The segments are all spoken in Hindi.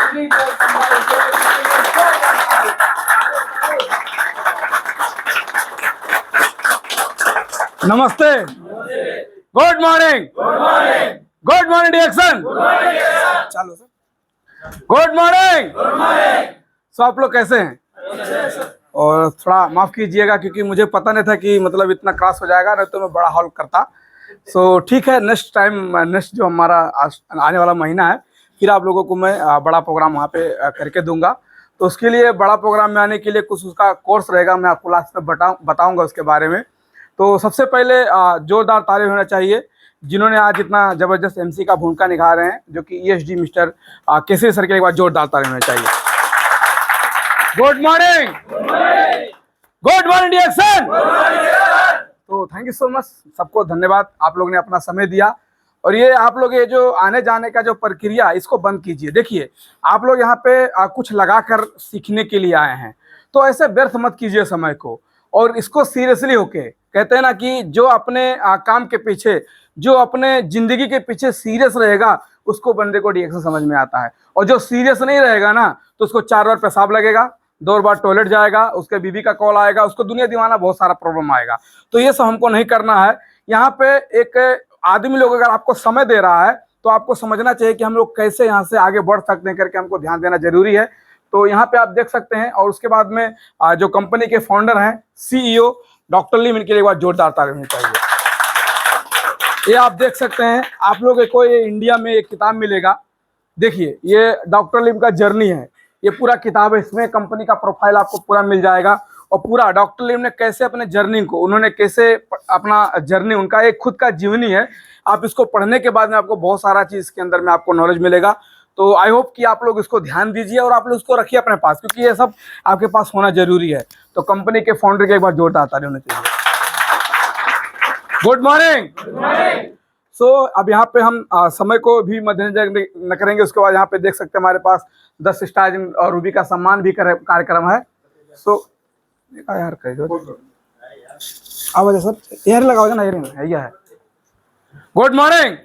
नमस्ते, गुड मॉर्निंग, गुड मॉर्निंग डिएक्शन, चलो सर, गुड मॉर्निंग। सो आप लोग कैसे हैं? और थोड़ा माफ कीजिएगा क्योंकि मुझे पता नहीं था कि मतलब इतना क्रॉस हो जाएगा, नहीं तो मैं बड़ा हॉल करता। सो ठीक है, नेक्स्ट टाइम, नेक्स्ट जो हमारा आने वाला महीना है, फिर आप लोगों को मैं बड़ा प्रोग्राम वहाँ पे करके दूंगा। तो उसके लिए बड़ा प्रोग्राम में आने के लिए कुछ उसका कोर्स रहेगा, मैं आपको लास्ट में बताऊंगा उसके बारे में। तो सबसे पहले जोरदार ताली होना चाहिए जिन्होंने आज इतना जबरदस्त एमसी का भूमिका निभा रहे हैं, जो कि ईएसडी मिस्टर केसरी सर के एक बार जोरदार ताली होना चाहिए। Good morning, good morning DXN. तो थैंक यू सो मच, सबको धन्यवाद, आप लोग ने अपना समय दिया। और ये आप लोग ये जो आने जाने का जो प्रक्रिया, इसको बंद कीजिए। देखिए आप लोग यहाँ पे कुछ लगाकर सीखने के लिए आए हैं, तो ऐसे व्यर्थ मत कीजिए समय को, और इसको सीरियसली होके, कहते हैं ना कि जो अपने काम के पीछे, जो अपने जिंदगी के पीछे सीरियस रहेगा, उसको बंदे को डिएक्शन समझ में आता है। और जो सीरियस नहीं रहेगा ना, तो उसको 4 बार पेशाब लगेगा, 2 बार टॉयलेट जाएगा, उसके बीवी का कॉल आएगा, उसको दुनिया दीवाना बहुत सारा प्रॉब्लम आएगा। तो ये सब हमको नहीं करना है। यहाँ पे एक आदमी लोग अगर आपको समय दे रहा है, तो आपको समझना चाहिए कि हम लोग कैसे यहाँ से आगे बढ़ सकते हैं करके हमको ध्यान देना जरूरी है। तो यहाँ पे आप देख सकते हैं। और उसके बाद में जो कंपनी के फाउंडर हैं, सीईओ डॉक्टर लीम, इनके लिए एक बार जोरदार ताली होनी चाहिए। ये आप देख सकते हैं, आप लोगों को ये इंडिया में एक किताब मिलेगा। देखिए ये डॉक्टर लीम का जर्नी है, ये पूरा किताब है, इसमें कंपनी का प्रोफाइल आपको पूरा मिल जाएगा। और पूरा डॉक्टर लीम ने कैसे अपने जर्नी को, उन्होंने कैसे अपना जर्नी, उनका एक खुद का जीवनी है। आप इसको पढ़ने के बाद में आपको बहुत सारा चीज़ के अंदर में आपको नॉलेज मिलेगा। तो आई होप कि आप लोग इसको ध्यान दीजिए और आप लोग इसको रखिए अपने पास, क्योंकि ये सब आपके पास होना जरूरी है। तो कंपनी के फाउंडर के एक बार जोरदार ताली होनी चाहिए। Good morning. सो अब यहाँ पे हम समय को भी मद्देनजर न करेंगे। उसके बाद यहाँ पे देख सकते हैं हमारे पास 10 स्टार और रूबी का सम्मान भी कार्यक्रम है। सो यार आवाज सर, एयर लगाओगे ना, एयर है। Good morning.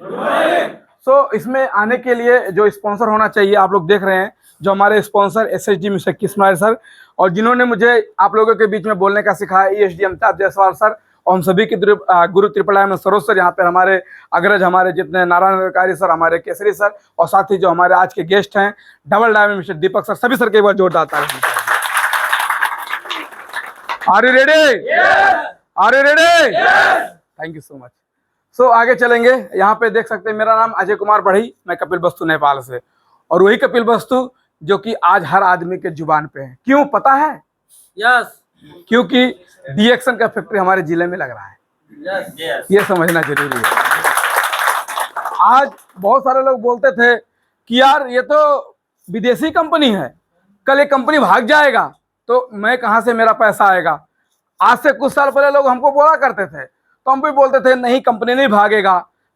सो इसमें आने के लिए जो स्पॉन्सर होना चाहिए, आप लोग देख रहे हैं जो हमारे स्पॉन्सर एसएचडी मिस्टर किस्माइल सर, और जिन्होंने मुझे आप लोगों के बीच में बोलने का सिखाया ईएसडी अमिताभ जायसवाल सर, और हम सभी के गुरु त्रिपलायम सरोज सर। यहाँ पे हमारे अग्रज, हमारे जितने नारायण अधिकारी सर, हमारे केसरी सर, और साथ ही जो हमारे आज के गेस्ट हैं double diamond mister Deepak sir, सभी सर के एक बार जोरदार ताली। Are you ready? Are you ready? Thank you so much. So आगे चलेंगे। यहाँ पे देख सकते हैं, मेरा नाम अजय कुमार बढ़ई, मैं कपिल वस्तु नेपाल से, और वही कपिल वस्तु जो कि आज हर आदमी के जुबान पे है। क्यों पता है? यस, क्योंकि डिएक्शन का फैक्ट्री हमारे जिले में लग रहा है। ये समझना जरूरी है। आज बहुत सारे लोग बोलते थे कि यार ये तो विदेशी कंपनी है, कल ये कंपनी भाग जाएगा तो मैं कहाँ से मेरा पैसा आएगा। आज से कुछ साल पहले लोग हमको बोला करते थे, तो हम भी बोलते थे नहीं, कंपनी नहीं भागेगा।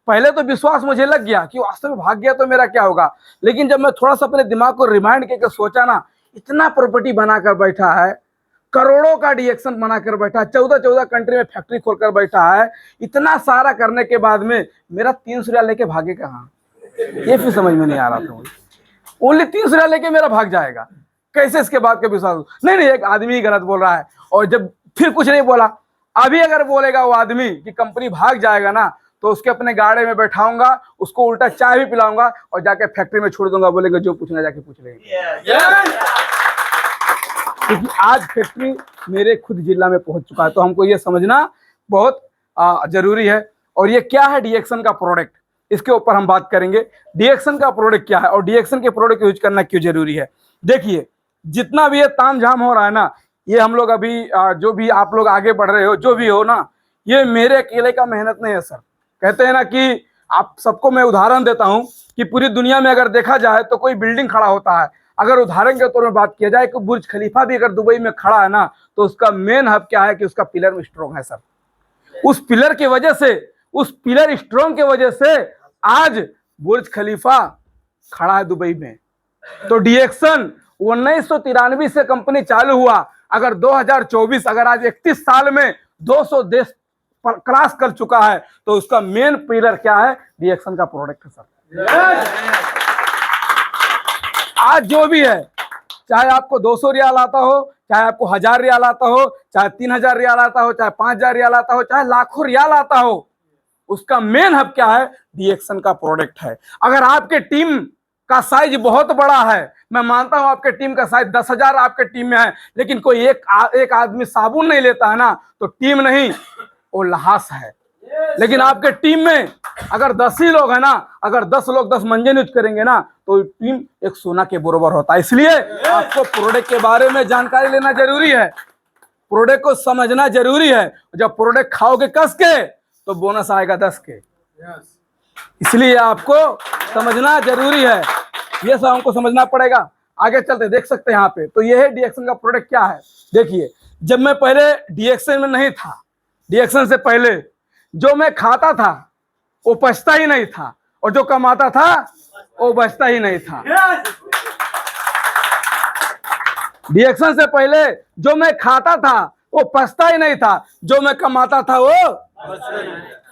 पहले तो विश्वास मुझे लग गया कि वास्तव में भाग गया तो मेरा क्या होगा। लेकिन जब मैं थोड़ा सा अपने दिमाग को रिमाइंड करके सोचा ना, इतना प्रॉपर्टी बनाकर बैठा है, करोड़ों का डिएक्शन बनाकर बैठा है, 14 कंट्री में फैक्ट्री खोलकर बैठा है, इतना सारा करने के बाद में मेरा 300 रुपया लेके भागे कहाँ, ये फिर समझ में नहीं आ रहा था। ओनली 300 रुपया लेके मेरा भाग जाएगा, कैसे इसके बाद के विश्वास? नहीं, एक आदमी ही गलत बोल रहा है। और जब फिर कुछ नहीं बोला, अभी अगर बोलेगा वो आदमी कि कंपनी भाग जाएगा ना, तो उसके अपने गाड़ी में बैठाऊंगा, उसको उल्टा चाय भी पिलाऊंगा और जाके फैक्ट्री में छोड़ दूंगा। बोलेंगे जो पूछना जाके पूछ लेंगे। क्योंकि आज फैक्ट्री मेरे खुद जिला में पहुंच चुका है। तो हमको ये समझना बहुत जरूरी है। और ये क्या है डिएक्शन का प्रोडक्ट, इसके ऊपर हम बात करेंगे। डिएक्शन का प्रोडक्ट क्या है और डिएक्शन के प्रोडक्ट यूज करना क्यों जरूरी है। देखिए जितना भी ये ताम झाम हो रहा है ना, ये हम लोग अभी जो भी आप लोग आगे बढ़ रहे हो, जो भी हो ना, ये मेरे अकेले का मेहनत नहीं है सर। कहते हैं ना कि आप सबको मैं उदाहरण देता हूं कि पूरी दुनिया में अगर देखा जाए तो कोई बिल्डिंग खड़ा होता है, अगर उदाहरण के तौर में बात किया जाए कि बुर्ज खलीफा भी अगर दुबई में खड़ा है ना, तो उसका मेन हब क्या है कि उसका पिलर में स्ट्रॉन्ग है सर। उस पिलर की वजह से, उस पिलर स्ट्रॉन्ग की वजह से आज बुर्ज खलीफा खड़ा है दुबई में। तो डिएक्शन 1993 से कंपनी चालू हुआ, अगर 2024 अगर आज 31 साल में 200 देश क्रॉस कर चुका है, तो उसका मेन पिलर क्या है? डिएक्शन का प्रोडक्ट है सर। आज जो भी है, चाहे आपको 200 रियाल आता हो, चाहे आपको 1000 रियाल आता हो, चाहे 3000 रियाल आता हो, चाहे 5000 रियाल आता हो, चाहे लाखों रियाल आता हो, उसका मेन हब क्या है? डीएक्सन का प्रोडक्ट है। अगर आपके टीम का साइज बहुत बड़ा है, मैं मानता हूं आपके टीम का साइज 10,000 आपके टीम में है, लेकिन कोई एक आदमी साबुन नहीं लेता है ना, तो टीम नहीं, वो लहास है। लेकिन आपके टीम में अगर 10 ही लोग है ना, अगर 10 लोग 10 मंजन यूज करेंगे ना, तो टीम एक सोना के बराबर होता है। इसलिए आपको प्रोडक्ट के बारे में जानकारी लेना जरूरी है, प्रोडक्ट को समझना जरूरी है। जब प्रोडक्ट खाओगे कस के, तो बोनस आएगा 10 के। इसलिए आपको समझना जरूरी है, ये सब हमको समझना पड़ेगा। आगे चलते देख सकते हैं यहाँ पे, तो ये है डीएक्सन का प्रोडक्ट क्या है। देखिए, जब मैं पहले डीएक्सन में नहीं था, डीएक्सन से पहले जो मैं खाता था वो पचता ही नहीं था, और जो कमाता था वो बचता ही नहीं था। डीएक्सन से पहले जो मैं खाता था वो पचता ही नहीं था, जो मैं कमाता था वो।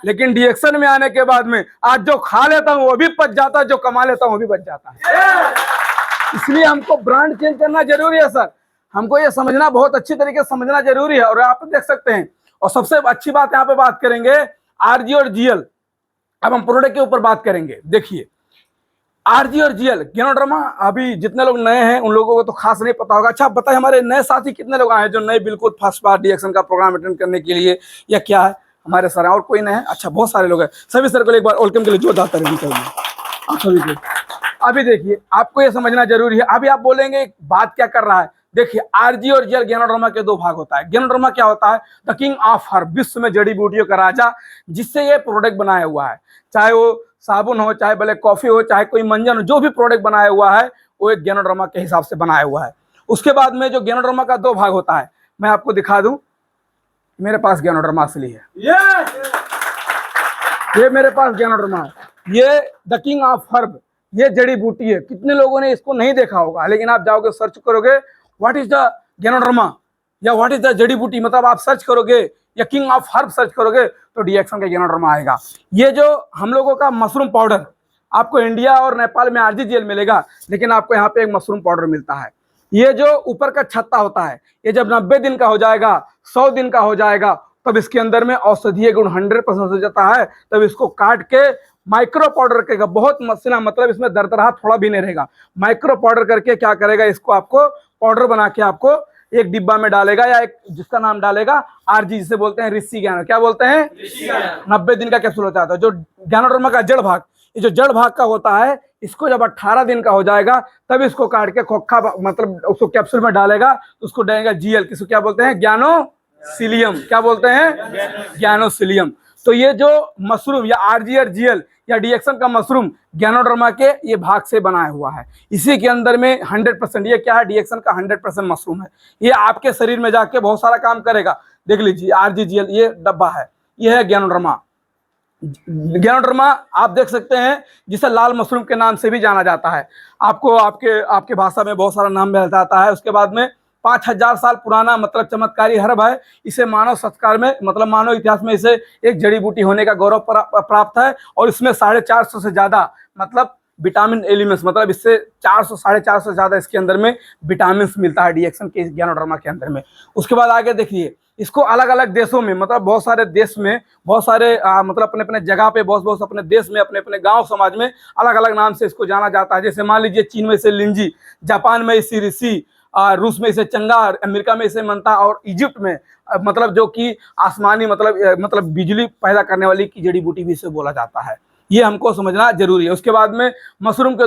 लेकिन डीएक्सन में आने के बाद में आज जो खा लेता हूं वो भी पच जाता है, जो कमा लेता हूं वो भी बच जाता है। इसलिए हमको ब्रांड चेंज करना जरूरी है सर, हमको ये समझना बहुत अच्छी तरीके से समझना जरूरी है। और आप देख सकते हैं, और सबसे अच्छी बात यहाँ पे बात करेंगे आरजी और जीएल। अब हम प्रोडक्ट के ऊपर बात करेंगे। देखिए, आरजी और जीएल गैनोडर्मा, अभी जितने लोग नए हैं उन लोगों को तो खास नहीं पता होगा। अच्छा, बताइए हमारे नए साथी कितने लोग आए हैं जो नए बिल्कुल फर्स्ट बार डीएक्सन का प्रोग्राम अटेंड करने के लिए, या क्या है हमारे सर? और कोई नहीं है? अच्छा, बहुत सारे लोग हैं। सभी सर को एक बार वेलकम के लिए जोरदार तालियां चाहिए आप सभी को। अभी देखिए, आपको ये समझना जरूरी है। अभी आप बोलेंगे बात क्या कर रहा है। देखिए, आरजी और जीएल गैनोडर्मा के दो भाग होता है। गैनोडर्मा क्या होता है? द किंग ऑफ हर्ब, विश्व में जड़ी बूटियों का राजा, जिससे ये प्रोडक्ट बनाया हुआ है। चाहे वो साबुन हो, चाहे भले कॉफी हो, चाहे कोई मंजन हो, जो भी प्रोडक्ट बनाया हुआ है वो एक गैनोडर्मा के हिसाब से बनाया हुआ है। उसके बाद में जो गैनोडर्मा का दो भाग होता है, मैं आपको दिखा दूं। मेरे पास गैनोडर्मा असली है, ये मेरे पास गैनोडर्मा है। ये द किंग ऑफ हर्ब, ये जड़ी बूटी है। कितने लोगों ने इसको नहीं देखा होगा, लेकिन आप जाओगे सर्च करोगे व्हाट इज द गैनोडर्मा या व्हाट इज द जड़ी बूटी, मतलब आप सर्च करोगे या किंग ऑफ हर्ब सर्च करोगे तो डीएक्सन का गैनोडर्मा आएगा। ये जो हम लोगों का मशरूम पाउडर, आपको इंडिया और नेपाल में आरजी जेल मिलेगा, लेकिन आपको यहाँ पे एक मशरूम पाउडर मिलता है। ये जो ऊपर का छत्ता होता है, ये जब 90 दिन का हो जाएगा, 100 दिन का हो जाएगा, तब इसके अंदर में औषधीय गुण 100% हो जाता है। तब इसको काट के माइक्रो पाउडर करेगा, बहुत मसला, मतलब इसमें दरदरा थोड़ा भी नहीं रहेगा। माइक्रो पाउडर करके क्या करेगा, इसको आपको पाउडर बना के आपको एक डिब्बा में डालेगा, या एक जिसका नाम डालेगा आरजी, जिसे बोलते हैं ऋषि ज्ञान। क्या बोलते हैं? 90 दिन का कैप्सूल होता है। जो गैनोडर्मा का जड़ भाग, ये जो जड़ भाग का होता है, इसको जब 18 दिन का हो जाएगा तब इसको काट के खोखा, मतलब उसको कैप्सूल में डालेगा, तो उसको डालेगा जीएल, किसको क्या बोलते हैं? ज्ञानोसिलियम। क्या बोलते हैं? ज्ञानोसिलियम। तो ये जो मशरूम या आरजी और जीएल या डीएक्सन का मशरूम गैनोडर्मा के ये भाग से बनाया हुआ है। इसी के अंदर में 100%, ये क्या है? डीएक्सन का 100% मशरूम है। ये आपके शरीर में जाके बहुत सारा काम करेगा। देख लीजिए, आरजी जीएल ये डब्बा है, ये है गैनोडर्मा। गैनोडर्मा आप देख सकते हैं, जिसे लाल मशरूम के नाम से भी जाना जाता है। आपको आपके भाषा में बहुत सारा नाम मिल जाता है। उसके बाद में 5000 साल पुराना, मतलब चमत्कारी हर्ब है। इसे मानव संस्कार में, मतलब मानव इतिहास में इसे एक जड़ी बूटी होने का गौरव प्राप्त है। और इसमें 450 से ज्यादा मतलब विटामिन एलिमेंट्स, मतलब इससे 400 450 से ज्यादा इसके अंदर में विटामिन मिलता है डीएक्सन के गैनोडर्मा के अंदर में। उसके बाद आगे देखिए, इसको अलग अलग देशों में, मतलब बहुत सारे देश में, बहुत सारे मतलब अपने अपने जगह पे, बहुत अपने देश में, अपने अपने गांव समाज में अलग अलग नाम से इसको जाना जाता है। जैसे मान लीजिए, चीन में इसे लिंजी, जापान में इसे ऋषि, रूस में इसे चंगा, अमेरिका में इसे मनता, और इजिप्ट में मतलब जो कि आसमानी, मतलब बिजली पैदा करने वाली की जड़ी बूटी भी इसे बोला जाता है। ये हमको समझना जरूरी है। उसके बाद में मशरूम के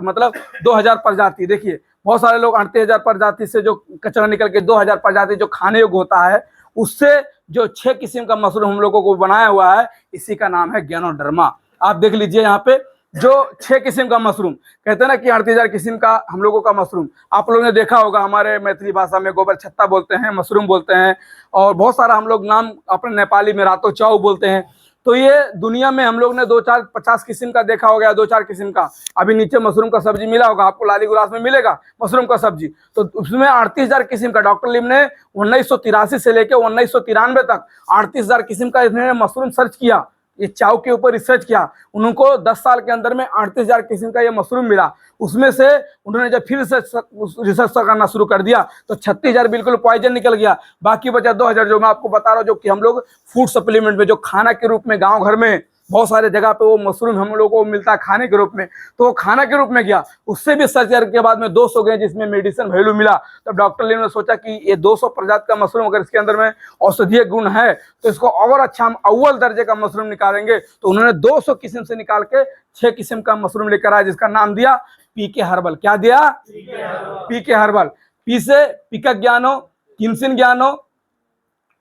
मतलब 2000 प्रजाति। देखिए, बहुत सारे लोग 38,000 प्रजाति से जो कचरा निकल के 2000 प्रजाति जो खाने योग्य होता है, उससे जो 6 किस्म का मशरूम हम लोगों को बनाया हुआ है, इसी का नाम है गैनोडर्मा। आप देख लीजिए यहाँ पे जो 6 किस्म का मशरूम, कहते हैं ना कि 38,000 किस्म का हम लोगों का मशरूम। आप लोगों ने देखा होगा, हमारे मैथिली भाषा में गोबर छत्ता बोलते हैं, मशरूम बोलते हैं, और बहुत सारा हम लोग नाम अपने नेपाली में रातो चाउ बोलते हैं। तो ये दुनिया में हम लोग ने 2-4-50 किस्म का देखा होगा, 2-4 किस्म का। अभी नीचे मशरूम का सब्जी मिला होगा आपको, लाली गुरास में मिलेगा मशरूम का सब्जी। तो उसमें 38,000 किस्म का, डॉक्टर लिम ने 1983 से लेकर 1993 तक 38,000 किस्म का इसने मशरूम सर्च किया। ये चाव के ऊपर रिसर्च किया, उनको 10 साल के अंदर में 38,000 किस्म का ये मशरूम मिला। उसमें से उन्होंने जब फिर रिसर्च करना शुरू कर दिया तो 36,000 बिल्कुल पॉइजन निकल गया, बाकी बचा 2,000 जो मैं आपको बता रहा हूँ, जो कि हम लोग फूड सप्लीमेंट में, जो खाना के रूप में गाँव घर में बहुत सारे जगह पे वो मशरूम हम लोगों को मिलता है खाने के रूप में, तो वो खाना के रूप में गया। उससे भी सर्च करने के बाद में 200 गए जिसमें मेडिसिन वैल्यू मिला। तब डॉक्टर लीम ने सोचा कि ये 200 प्रजाति का मशरूम अगर इसके अंदर में औषधीय गुण है तो इसको और अच्छा हम अव्वल दर्जे का मशरूम निकालेंगे। तो उन्होंने 200 किस्म से निकाल के 6 किस्म का मशरूम लेकर आया, जिसका नाम दिया पीके हर्बल। क्या दिया? पीके हर्बल। पी से पिकक ज्ञानो, किमसिन ज्ञानो,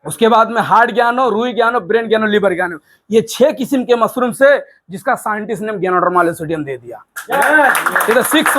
उसके बाद में हार्ट ज्ञानो, रूई ज्ञानो, ब्रेन ज्ञानो, लिवर ज्ञानो, ये 6 किस्म के मशरूम से जिसका साइंटिस्ट ने ज्ञानोडर्मा लुसिडियम दे दिया। ये तो 6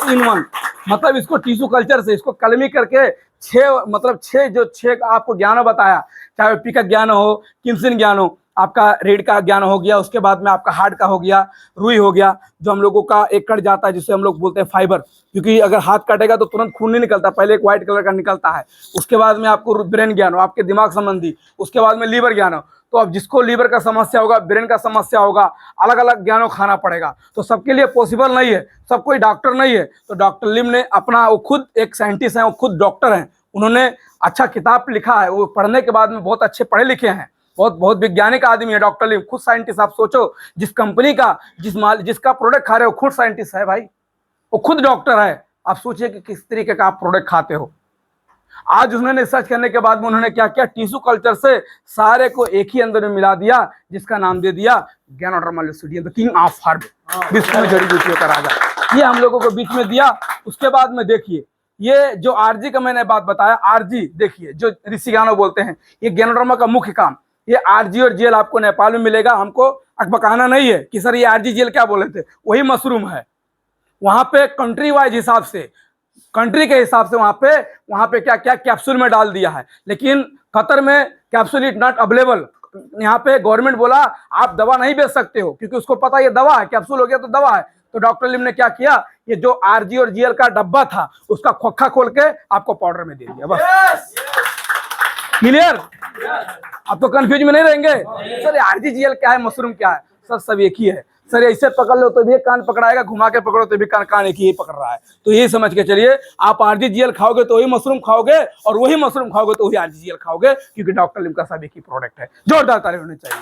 in 1, मतलब इसको टिश्यू कल्चर से इसको कलमी करके 6 आपको ज्ञानो बताया, चाहे पिकक ज्ञानो हो, किमसिन ज्ञानो, आपका रेड का ज्ञान हो गया, उसके बाद में आपका हार्ट का हो गया, रुई हो गया, जो हम लोगों का एक कट जाता है जिसे हम लोग बोलते हैं फाइबर, क्योंकि अगर हाथ कटेगा तो तुरंत खून नहीं निकलता, पहले एक व्हाइट कलर का निकलता है। उसके बाद में आपको ब्रेन ज्ञान हो, आपके दिमाग संबंधी, उसके बाद में लीवर ज्ञान हो। तो अब जिसको लीवर का समस्या होगा, ब्रेन का समस्या होगा, अलग अलग ज्ञानों खाना पड़ेगा, तो सबके लिए पॉसिबल नहीं है, सब कोई डॉक्टर नहीं है। तो डॉक्टर लिम ने अपना, वो खुद एक साइंटिस्ट हैं, वो खुद डॉक्टर हैं, उन्होंने अच्छा किताब लिखा है, वो पढ़ने के बाद में बहुत अच्छे पढ़े लिखे हैं, बहुत वैज्ञानिक आदमी है डॉक्टर लिम, खुद साइंटिस्ट। आप सोचो, जिस कंपनी का जिसका प्रोडक्ट खा रहे हो खुद साइंटिस्ट है भाई, वो खुद डॉक्टर है। आप सोचिए कि किस तरीके का आप प्रोडक्ट खाते हो। आज उन्होंने रिसर्च करने के बाद में उन्होंने क्या किया, टिश्यू कल्चर से सारे को एक ही अंदर में मिला दिया, जिसका नाम दे दिया ज्ञानोडर्मा लुसिडियम, द किंग ऑफ हर्ब, विश्व में जड़ी बूटियों का राजा। ये हम लोगों को बीच में दिया। उसके बाद में देखिए, ये जो आरजी का मैंने बात बताया, आरजी देखिए जो ऋषिगानो बोलते हैं, ये ज्ञानोडर्मा का मुख्य काम, ये आरजी और जीएल आपको नेपाल में मिलेगा। हमको अकबकाना नहीं है कि सर ये आरजी जीएल क्या बोले थे, वही मशरूम है। वहां पे कंट्री वाइज हिसाब से, कंट्री के हिसाब से वहां पे क्या क्या कैप्सूल में डाल दिया है, लेकिन कतर में कैप्सूल इज नॉट अवेलेबल। यहाँ पे गवर्नमेंट बोला आप दवा नहीं बेच सकते हो, क्योंकि उसको पता ये दवा है, कैप्सूल हो गया तो दवा है। तो डॉक्टर लिम ने क्या किया, ये जो आरजी और जीएल का डब्बा था उसका खोखा खोल के आपको पाउडर में दे दिया, बस। क्लियर? आप तो कंफ्यूज में नहीं रहेंगे सर आरजी जीएल क्या है, मशरूम क्या है। सर सब एक ही है सर, ऐसे पकड़ लो तो भी कान पकड़ाएगा, घुमा के पकड़ो तो भी कान एक ही पकड़ रहा है। तो ये समझ के चलिए, आप आरजी जीएल खाओगे तो वही मशरूम खाओगे, और वही मशरूम खाओगे तो वही आरजी जीएल खाओगे, क्योंकि डॉक्टर लिम का सब एक ही प्रोडक्ट है। जोरदार ताली होनी चाहिए।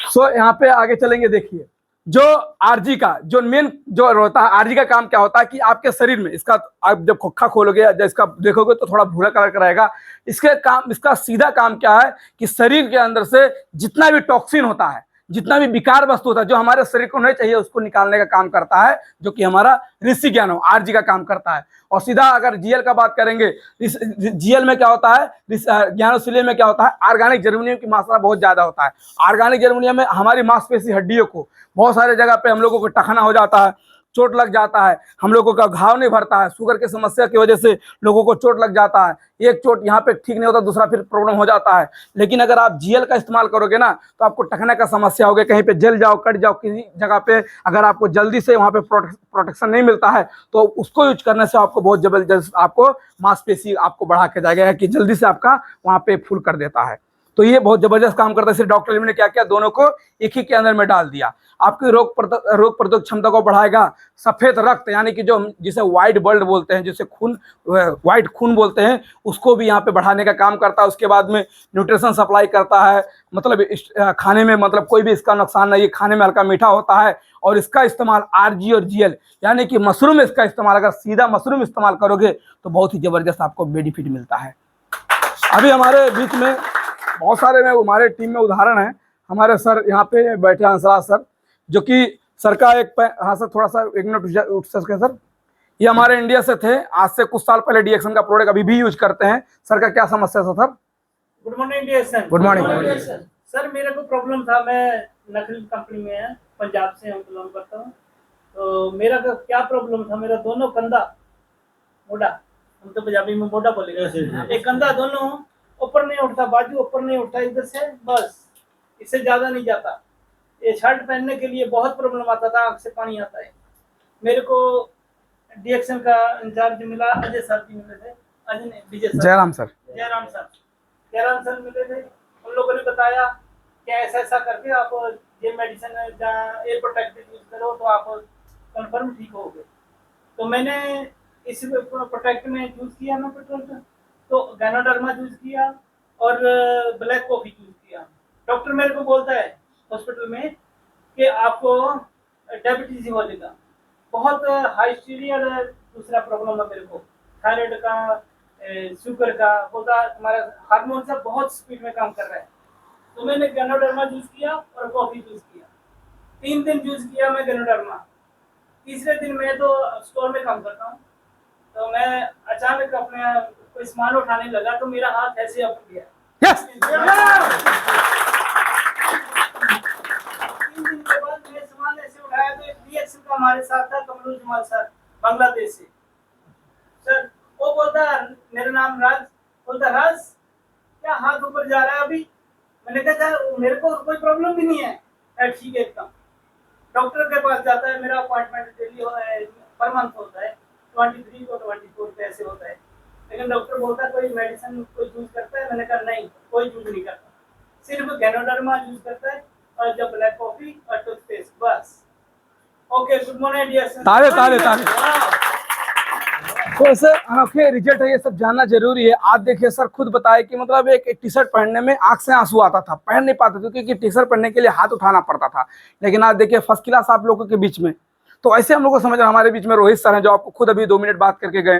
सो यहाँ पे आगे चलेंगे। देखिए जो आरजी का जो मेन जो होता है, आरजी का काम क्या होता है कि आपके शरीर में इसका, आप जब खोखा खोलोगे या इसका देखोगे तो थोड़ा भूरा कलर का रहेगा। इसका सीधा काम क्या है कि शरीर के अंदर से जितना भी टॉक्सिन होता है, जितना भी विकार वस्तु होता है जो हमारे शरीर को नहीं चाहिए, उसको निकालने का काम करता है, जो कि हमारा ऋषि ज्ञान हो, आरजी का काम करता है। और सीधा अगर जीएल का बात करेंगे, जीएल में क्या होता है, ज्ञानोसिलियम में क्या होता है, ऑर्गेनिक जर्मेनियम की मात्रा बहुत ज्यादा होता है। ऑर्गेनिक जर्मेनियम में हमारी मांसपेशी हड्डियों को बहुत सारे जगह पे हम लोगों को टखना हो जाता है, चोट लग जाता है, हम लोगों का घाव नहीं भरता है, शुगर की समस्या की वजह से लोगों को चोट लग जाता है, एक चोट यहाँ पे ठीक नहीं होता, दूसरा फिर प्रॉब्लम हो जाता है। लेकिन अगर आप जीएल का इस्तेमाल करोगे ना, तो आपको टखने का समस्या होगी, कहीं पे जल जाओ, कट जाओ किसी जगह पे, अगर आपको जल्दी से वहाँ पे प्रोटेक्शन नहीं मिलता है, तो उसको यूज करने से आपको बहुत जबरदस्त आपको मांसपेशी आपको बढ़ा के जाएगा, कि जल्दी से आपका वहाँ पे फुल कर देता है। तो ये बहुत जबरदस्त काम करता है। सिर्फ डॉक्टर लिम ने क्या किया, दोनों को एक ही के अंदर में डाल दिया। आपकी रोग प्रतिरोधक क्षमता को बढ़ाएगा। सफेद रक्त यानी कि जो जिसे व्हाइट ब्लड बोलते हैं, जिसे खून, व्हाइट खून बोलते हैं, उसको भी यहाँ पे बढ़ाने का काम करता है। उसके बाद में न्यूट्रिशन सप्लाई करता है, मतलब खाने में, मतलब कोई भी इसका नुकसान नहीं है, खाने में हल्का मीठा होता है। और इसका इस्तेमाल आरजी और जीएल यानी कि मशरूम, इसका इस्तेमाल अगर सीधा मशरूम इस्तेमाल करोगे तो बहुत ही जबरदस्त आपको बेनिफिट मिलता है। अभी हमारे बीच में बहुत सारे में हमारे टीम में उदाहरण है। हमारे सर यहाँ पे बैठे हंसराज सर, जो कि सर का हाँ सर थोड़ा सा एक मिनट उठ सकते हैं सर। ये हमारे इंडिया से थे, आज से कुछ साल पहले डीएक्सन का प्रोडक्ट अभी भी यूज करते हैं। सर का क्या समस्या था sir? Good morning DXN. Good morning sir मेरे को प्रॉब्लम था, मैं नकली कंपनी में है, पंजाब से हम बिलोंग करता हूँ। तो मेरा क्या प्रॉब्लम था, मेरा दोनों कंधा मोटा, हम तो पंजाबी में मोटा बोलेंगे, एक कंधा दोनों ऊपर नहीं उठता, बाजू ऊपर नहीं उठता इधर से, बस इससे ज्यादा नहीं जाता। ये शर्ट पहनने के लिए बहुत प्रॉब्लम आता था, आंख से पानी आता है। मेरे को डीएक्सन का इंचार्ज मिला, अजय सर जी मिले थे, Ajay Vijay sir, Jairam sir Jairam sir मिले थे। उन लोगों ने बताया कि ऐसा ऐसा करके आप ये मेडिसिन एयर प्रोटेक्टेड यूज करो तो आप कंफर्म ठीक हो गए। तो मैंने इस प्रोटेक्ट में यूज किया ना प्रोटेक्ट, तो गैनोडर्मा यूज किया और ब्लैक कॉफी यूज किया। डॉक्टर मेरे को बोलता है हॉस्पिटल में कि आपको डायबिटीज हो जाएगा, बहुत हाई सीरियर दूसरा प्रॉब्लम है मेरे को, थायराइड का, शुगर का, बोलता तुम्हारा हार्मोन सब बहुत स्पीड में काम कर रहा है। तो मैंने गैनोडर्मा यूज किया और कॉफी यूज किया, 3 दिन यूज किया मैं गैनोडर्मा। तीसरे दिन मैं तो स्टोर में काम करता हूँ, तो मैं अचानक अपने कोई सामान उठाने लगा तो मेरा हाथ ऐसे अप गया। यस 3 दिन के बाद मैं सामान ऐसे उठाया तो एक डीएक्सन का हमारे साथ था कमरुल जमाल सर, बांग्लादेश से। सर वो बोलता मेरा नाम राज, बोलता राज क्या हाथ ऊपर जा रहा है अभी? मैंने कहा सर मेरे को कोई प्रॉब्लम भी नहीं है। ठीक है एकदम। डॉक्टर के पास जाता है, मेरा अपॉइंटमेंट डेली पर मंथ होता है, 23 और 24 पे ऐसे होता है। लेकिन डॉक्टर बोलता है कोई मेडिसिन कोई यूज करता है? मैंने कहा नहीं, कोई यूज नहीं करता, सिर्फ गैनोडर्मा यूज करता है और जब ब्लैक कॉफी और टूथपेस्ट बस। Okay, good morning dear. ताले ताले ताले। तो ऐसे आंखें रिजल्ट है, ये सब जानना जरूरी है। आप देखिए सर खुद बताए कि मतलब एक टी शर्ट पहनने में आंख से आंसू आता था, पहन नहीं पाते थे क्योंकि टी शर्ट पहनने के लिए हाथ उठाना पड़ता था। लेकिन आप देखिए फर्स्ट क्लास आप लोगों के बीच में, तो ऐसे हम लोग को समझ, हमारे बीच में रोहित सर हैं जो आपको खुद अभी 2 मिनट बात करके गए,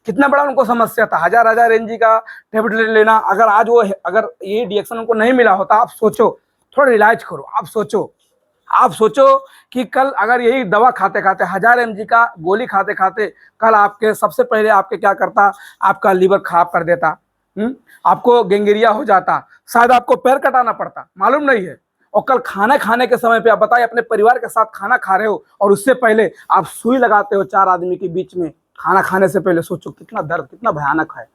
कितना बड़ा उनको समस्या था, हजार एनजी का टेबलेट लेना। अगर आज वो अगर ये डीएक्सन उनको नहीं मिला होता, आप सोचो, थोड़ा रिलाइज करो, आप सोचो कि कल अगर यही दवा खाते खाते 1000 mg का गोली खाते खाते कल आपके सबसे पहले आपके क्या करता, आपका लीवर खराब कर देता, आपको गैंग्रीनिया हो जाता, शायद आपको पैर कटाना पड़ता, मालूम नहीं है। और कल खाना खाने के समय पे आप बताइए, अपने परिवार के साथ खाना खा रहे हो और उससे पहले आप सुई लगाते हो 4 आदमी के बीच में खाना खाने से पहले। सोचो कितना दर्द, कितना भयानक है,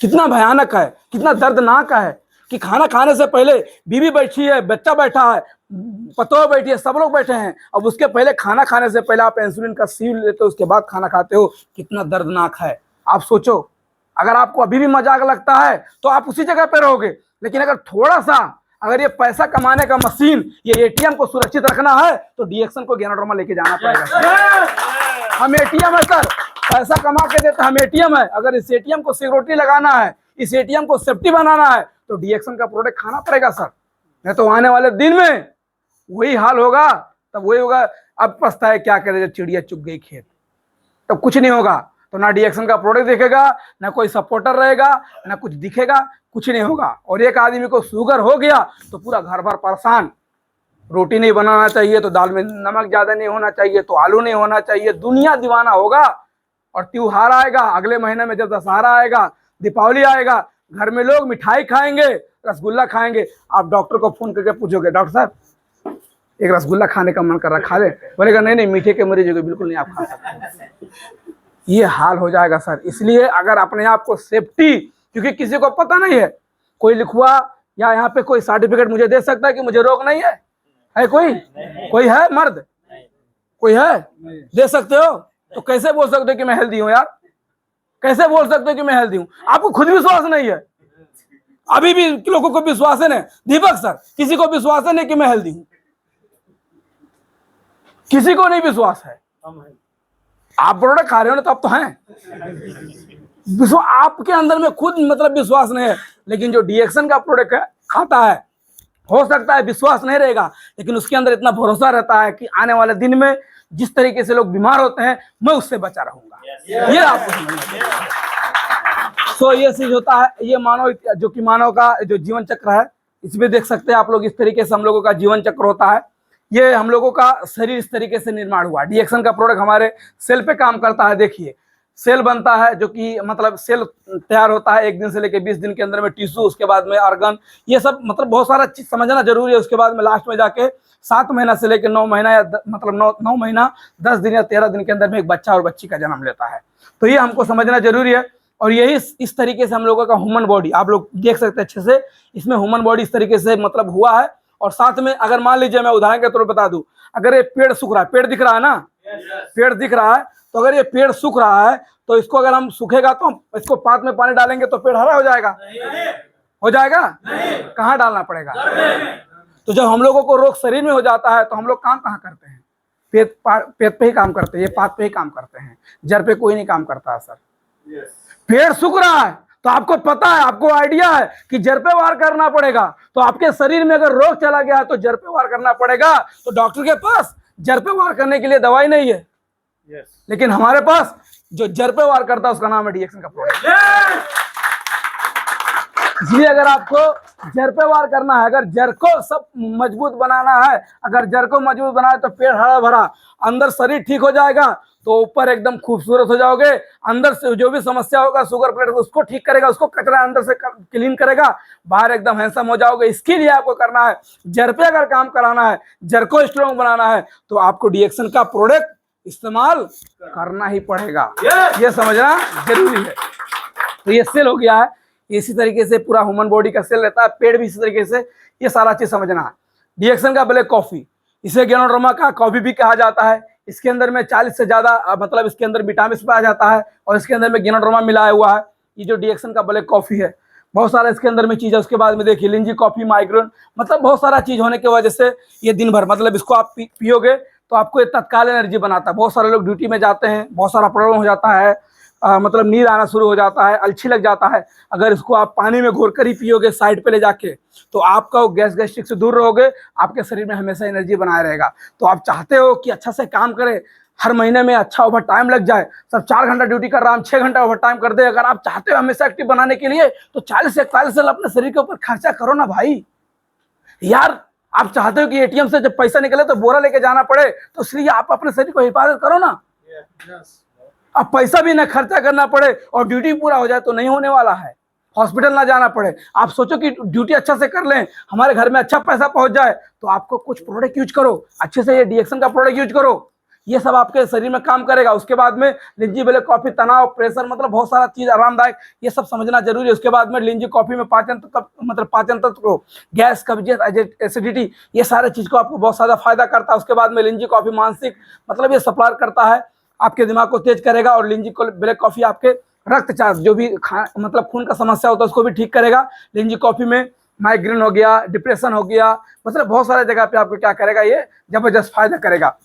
कितना भयानक है, कितना दर्दनाक है कि खाना खाने से पहले बीवी बैठी है, बच्चा बैठा है, पतोह बैठी है, सब लोग बैठे हैं, अब उसके पहले खाना खाने से पहले आप इंसुलिन का सील लेते हो, उसके बाद खाना खाते हो, कितना दर्दनाक है। आप सोचो, अगर आपको अभी भी मजाक लगता है तो आप उसी जगह पे रहोगे। लेकिन अगर थोड़ा सा, अगर ये पैसा कमाने का मशीन, ये एटीएम को सुरक्षित रखना है तो डीएक्सन को गैनोडर्मा लेके जाना पड़ेगा। हम एटीएम है सर, पैसा कमा के देते, हम एटीएम है। अगर इस एटीएम को सिक्योरिटी लगाना है, इस एटीएम को सेफ्टी बनाना है तो डीएक्सन का प्रोडक्ट खाना पड़ेगा सर, नहीं तो आने वाले दिन में वही हाल होगा। तब वही होगा, अब पछता है क्या करे, जब चिड़िया चुग गई खेत, तब कुछ नहीं होगा। तो ना डीएक्सन का प्रोडक्ट दिखेगा, ना कोई सपोर्टर रहेगा, ना कुछ दिखेगा, कुछ नहीं होगा। और एक आदमी को शुगर हो गया तो पूरा घर भर परेशान। रोटी नहीं बनाना चाहिए तो दाल में नमक ज्यादा नहीं होना चाहिए, तो आलू नहीं होना चाहिए, दुनिया दीवाना होगा। और त्योहार आएगा, अगले महीने में जब दशहरा आएगा, दीपावली आएगा, घर में लोग मिठाई खाएंगे, रसगुल्ला खाएंगे। आप डॉक्टर को फोन करके पूछोगे, डॉक्टर साहब एक रसगुल्ला खाने का मन कर रहा, खा ले? बोलेगा नहीं नहीं, मीठे के मरीज हो गए, बिल्कुल नहीं, आप खा सकते। ये हाल हो जाएगा सर। इसलिए अगर अपने आप को सेफ्टी, क्योंकि किसी को पता नहीं है, कोई लिखवा या यहाँ पे कोई सर्टिफिकेट मुझे दे सकता है कि मुझे रोग नहीं है कोई है मर्द, कोई है दे सकते हो? तो कैसे बोल सकते हो कि मैं हेल्दी हूँ यार? कैसे बोल सकते हो कि मैं हेल्दी हूँ? आपको खुद विश्वास नहीं है, अभी भी लोगों को विश्वास है नहीं। दीपक सर, किसी को विश्वास है नहीं कि मैं हेल्दी हूँ, किसी को नहीं विश्वास है। आप प्रोडक्ट खा रहे हो ना, तो आप तो हैं, विश्वास आपके अंदर में खुद मतलब विश्वास नहीं है। लेकिन जो डीएक्सन का प्रोडक्ट है खाता है, हो सकता है विश्वास नहीं रहेगा, लेकिन उसके अंदर इतना भरोसा रहता है कि आने वाले दिन में जिस तरीके से लोग बीमार होते हैं, मैं उससे बचा रहूंगा। ये आपको तो ये चीज होता है। ये मानव, जो कि मानव का जो जीवन चक्र है, इसमें देख सकते हैं आप लोग, इस तरीके से हम लोगों का जीवन चक्र होता है। ये हम लोगों का शरीर इस तरीके से निर्माण हुआ। डीएक्सन का प्रोडक्ट हमारे सेल पे काम करता है। देखिए सेल बनता है, जो कि मतलब सेल तैयार होता है 1 दिन से लेकर 20 दिन के अंदर में टिश्यू, उसके बाद में ऑर्गन, ये सब मतलब बहुत सारा चीज समझना जरूरी है। उसके बाद में लास्ट में जाके 7 महीना से लेकर 9 महीना या मतलब 9 महीना 10 दिन या 13 दिन के अंदर में एक बच्चा और बच्ची का जन्म लेता है। तो ये हमको समझना जरूरी है। और यही इस तरीके से हम लोगों का ह्यूमन बॉडी, आप लोग देख सकते हैं अच्छे से, इसमें ह्यूमन बॉडी इस तरीके से मतलब हुआ है। और साथ में अगर मान लीजिए, मैं उदाहरण के तौर पर बता दूं, अगर ये पेड़ सूख रहा है, पेड़ दिख रहा है ना, पेड़ दिख रहा है, तो अगर ये पेड़ सूख रहा है तो इसको अगर हम सूखेगा तो हम इसको पात में पानी डालेंगे तो पेड़ हरा हो जाएगा, हो जाएगा नहीं। कहाँ डालना पड़ेगा? तो जब हम लोगों को रोग शरीर में हो जाता है तो हम लोग काम कहाँ करते हैं? पेट पे ही काम करते हैं, ये पात पे ही काम करते हैं, जड़ पे कोई नहीं काम करता है सर। पेड़ सूख रहा है तो आपको पता है, आपको आइडिया है कि जड़ पे वार करना पड़ेगा। तो आपके शरीर में अगर रोग चला गया है तो जड़ पे वार करना पड़ेगा। तो डॉक्टर के पास जड़ पे वार करने के लिए दवाई नहीं है, लेकिन हमारे पास जो जड़ पे वार करता है उसका नाम है डीएक्सन का प्रोडक्ट। इसलिए अगर आपको जड़ पे वार करना है, अगर जड़ को सब मजबूत बनाना है, अगर जड़ को मजबूत बनाए तो पेड़ हरा भरा, अंदर शरीर ठीक हो जाएगा तो ऊपर एकदम खूबसूरत हो जाओगे। अंदर से जो भी समस्या होगा, शुगर प्रेशर, उसको ठीक करेगा, उसको कचरा अंदर से क्लीन करेगा, बाहर एकदम हैंडसम हो जाओगे। इसके लिए आपको करना है, जड़ पे अगर काम कराना है, जड़ को स्ट्रॉन्ग बनाना है तो आपको डीएक्सन का प्रोडक्ट इस्तेमाल करना ही पड़ेगा। ये समझना जरूरी है। तो ये सेल हो गया है, इसी तरीके से पूरा ह्यूमन बॉडी का सेल रहता है, पेड़ भी इसी तरीके से, ये सारा चीज समझना है। डीएक्सन का ब्लैक कॉफी, इसे गैनोड्रोमा का कॉफी भी कहा जाता है। इसके अंदर में 40 से ज्यादा मतलब इसके अंदर विटामिन पाया जाता है और इसके अंदर में गैनोड्रोमा मिलाया हुआ है। ये जो डीएक्सन का ब्लैक कॉफी है, बहुत सारा इसके अंदर में चीज है। उसके बाद में देखिए लिंजी कॉफी, माइग्रेन, मतलब बहुत सारा चीज होने की वजह से ये दिन भर, मतलब इसको आप पियोगे तो आपको ये तत्काल एनर्जी बनाता है। बहुत सारे लोग ड्यूटी में जाते हैं, बहुत सारा प्रॉब्लम हो जाता है, मतलब नींद आना शुरू हो जाता है, अलछी लग जाता है। अगर इसको आप पानी में घोर कर ही पियोगे साइड पे ले जाके, तो आपका वो गैस गैस्ट्रिक से दूर रहोगे, आपके शरीर में हमेशा एनर्जी बनाए रहेगा। तो आप चाहते हो कि अच्छा से काम करे, हर महीने में अच्छा ओवर टाइम लग जाए, सब 4 घंटा ड्यूटी कर रहा हम 6 घंटा ओवर टाइम कर दे। अगर आप चाहते हो हमेशा एक्टिव बनाने के लिए तो 40 से 41 साल अपने शरीर के ऊपर खर्चा करो ना भाई यार। आप चाहते हो कि एटीएम से जब पैसा निकले तो बोरा लेके जाना पड़े, तो इसलिए आप अपने शरीर को हिफाजत करो ना। अब पैसा भी ना खर्चा करना पड़े और ड्यूटी पूरा हो जाए तो नहीं होने वाला है, हॉस्पिटल ना जाना पड़े। आप सोचो कि ड्यूटी अच्छा से कर लें, हमारे घर में अच्छा पैसा पहुंच जाए, तो आपको कुछ प्रोडक्ट यूज करो अच्छे से, ये डीएक्सन का प्रोडक्ट यूज करो, ये सब आपके शरीर में काम करेगा। उसके बाद में लिंजी ब्लैक कॉफी, तनाव, प्रेशर, मतलब बहुत सारा चीज आरामदायक, ये सब समझना जरूरी है। उसके बाद में लिंजी कॉफी में पाचन तंत्र को, गैस, कब्जियत, एसिडिटी, ये सारे चीज को आपको बहुत ज्यादा फायदा करता है। उसके बाद में लिंजी कॉफी मानसिक, मतलब ये सप्लाई करता है, आपके दिमाग को तेज करेगा। और लिंजी ब्लैक कॉफी आपके रक्तचाप, जो भी मतलब खून का समस्या होता है उसको भी ठीक करेगा। लिंजी कॉफी में माइग्रेन हो गया, डिप्रेशन हो गया, मतलब बहुत सारे जगह पे आपको क्या करेगा, ये जबरदस्त फायदा करेगा।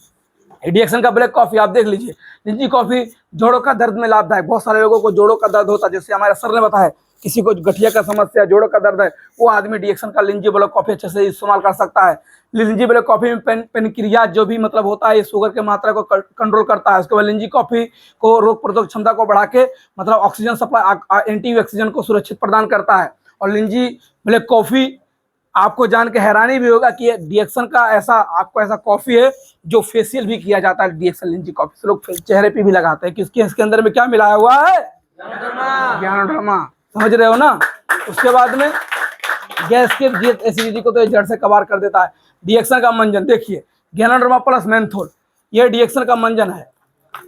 डीएक्सन का ब्लैक कॉफी आप देख लीजिए, लिंजी कॉफी जोड़ों का दर्द में लाभदायक। बहुत सारे लोगों को जोड़ों का दर्द होता है, जैसे हमारे सर ने बताया, किसी को गठिया का समस्या, जोड़ों का दर्द है, वो आदमी डीएक्सन का लिंजी ब्लैक कॉफी अच्छे से इस्तेमाल कर सकता है। लिंजी ब्लैक कॉफी में पेनक्रियाज जो भी मतलब होता है, ये शुगर के मात्रा को कंट्रोल करता है। उसके बाद लिंजी कॉफी को रोग प्रतिरोधक क्षमता को बढ़ा के मतलब ऑक्सीजन सप्लाई, एंटी ऑक्सीजन को सुरक्षित प्रदान करता है। और लिंजी ब्लैक कॉफी, आपको जान के हैरानी भी होगा कि डीएक्सन का आपको ऐसा कॉफी है जो फेशियल भी किया जाता है। डीएक्सन लिंजी कॉफी से लोग चेहरे पे भी लगाते हैं, क्योंकि इसके अंदर में क्या मिलाया हुआ है, गैनोड्रोमा, समझ रहे हो ना। उसके बाद में गैस के एसिडिटी को तो जड़ से कबार कर देता है। डीएक्सन का मंजन देखिए, गैनोड्रोमा प्लस मेंथोल, ये डीएक्सन का मंजन है।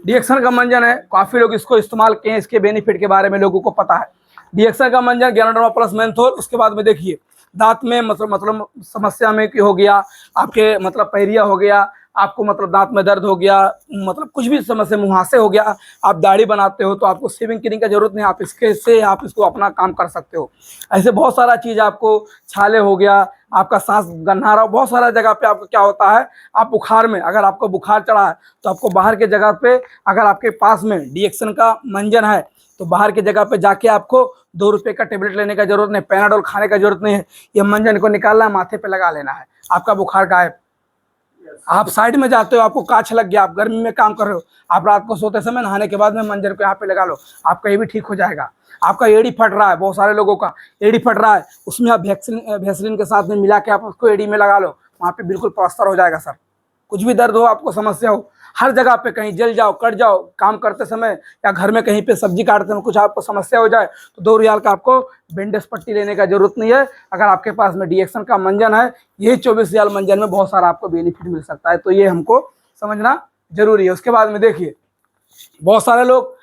डीएक्सन का मंजन है, काफी लोग इसको इस्तेमाल किए, इसके बेनिफिट के बारे में लोगों को पता है। डीएक्सन का मंजन, गैनोड्रोमा प्लस मेंथोल। उसके बाद में देखिए दांत में मतलब समस्या में हो गया, आपके मतलब पैरिया हो गया, आपको मतलब दांत में दर्द हो गया, मतलब कुछ भी समस्या, मुहासे हो गया, आप दाढ़ी बनाते हो तो आपको शेविंग क्रीम का जरूरत नहीं, आप इसके से आप इसको अपना काम कर सकते हो। ऐसे बहुत सारा चीज, आपको छाले हो गया, आपका सांस गन्हारा, बहुत सारा जगह पे आपको क्या होता है, आप बुखार में, अगर आपको बुखार चढ़ा है तो आपको बाहर के जगह पे, अगर आपके पास में डीएक्सन का मंजन है तो बाहर की जगह पे जाके आपको 2 रुपए का टेबलेट लेने का जरूरत नहीं, पैनाडोल खाने का जरूरत नहीं है। ये मंजन को निकालना है, माथे पे लगा लेना है, आपका बुखार गायब। आप साइड में जाते हो, आपको काछ लग गया, आप गर्मी में काम कर रहे हो, आप रात को सोते समय नहाने के बाद में मंजन को यहाँ पे लगा लो, आपका ये भी ठीक हो जाएगा। आपका एड़ी फट रहा है, बहुत सारे लोगों का एड़ी फट रहा है, उसमें आप वैसलीन के साथ में मिला के आप उसको एड़ी में लगा लो, वहाँ पे बिल्कुल प्लास्टर हो जाएगा सर। कुछ भी दर्द हो, आपको समस्या हो, हर जगह पे कहीं जल जाओ, कट जाओ, काम करते समय या घर में कहीं पे सब्जी काटते समय कुछ आपको समस्या हो जाए तो 2 रियाल का आपको बैंडेज पट्टी लेने का जरूरत नहीं है। अगर आपके पास में डीएक्सन का मंजन है, यही 24 रियाल मंजन में बहुत सारा आपको बेनिफिट मिल सकता है, तो ये हमको समझना जरूरी है। उसके बाद में देखिए, बहुत सारे लोग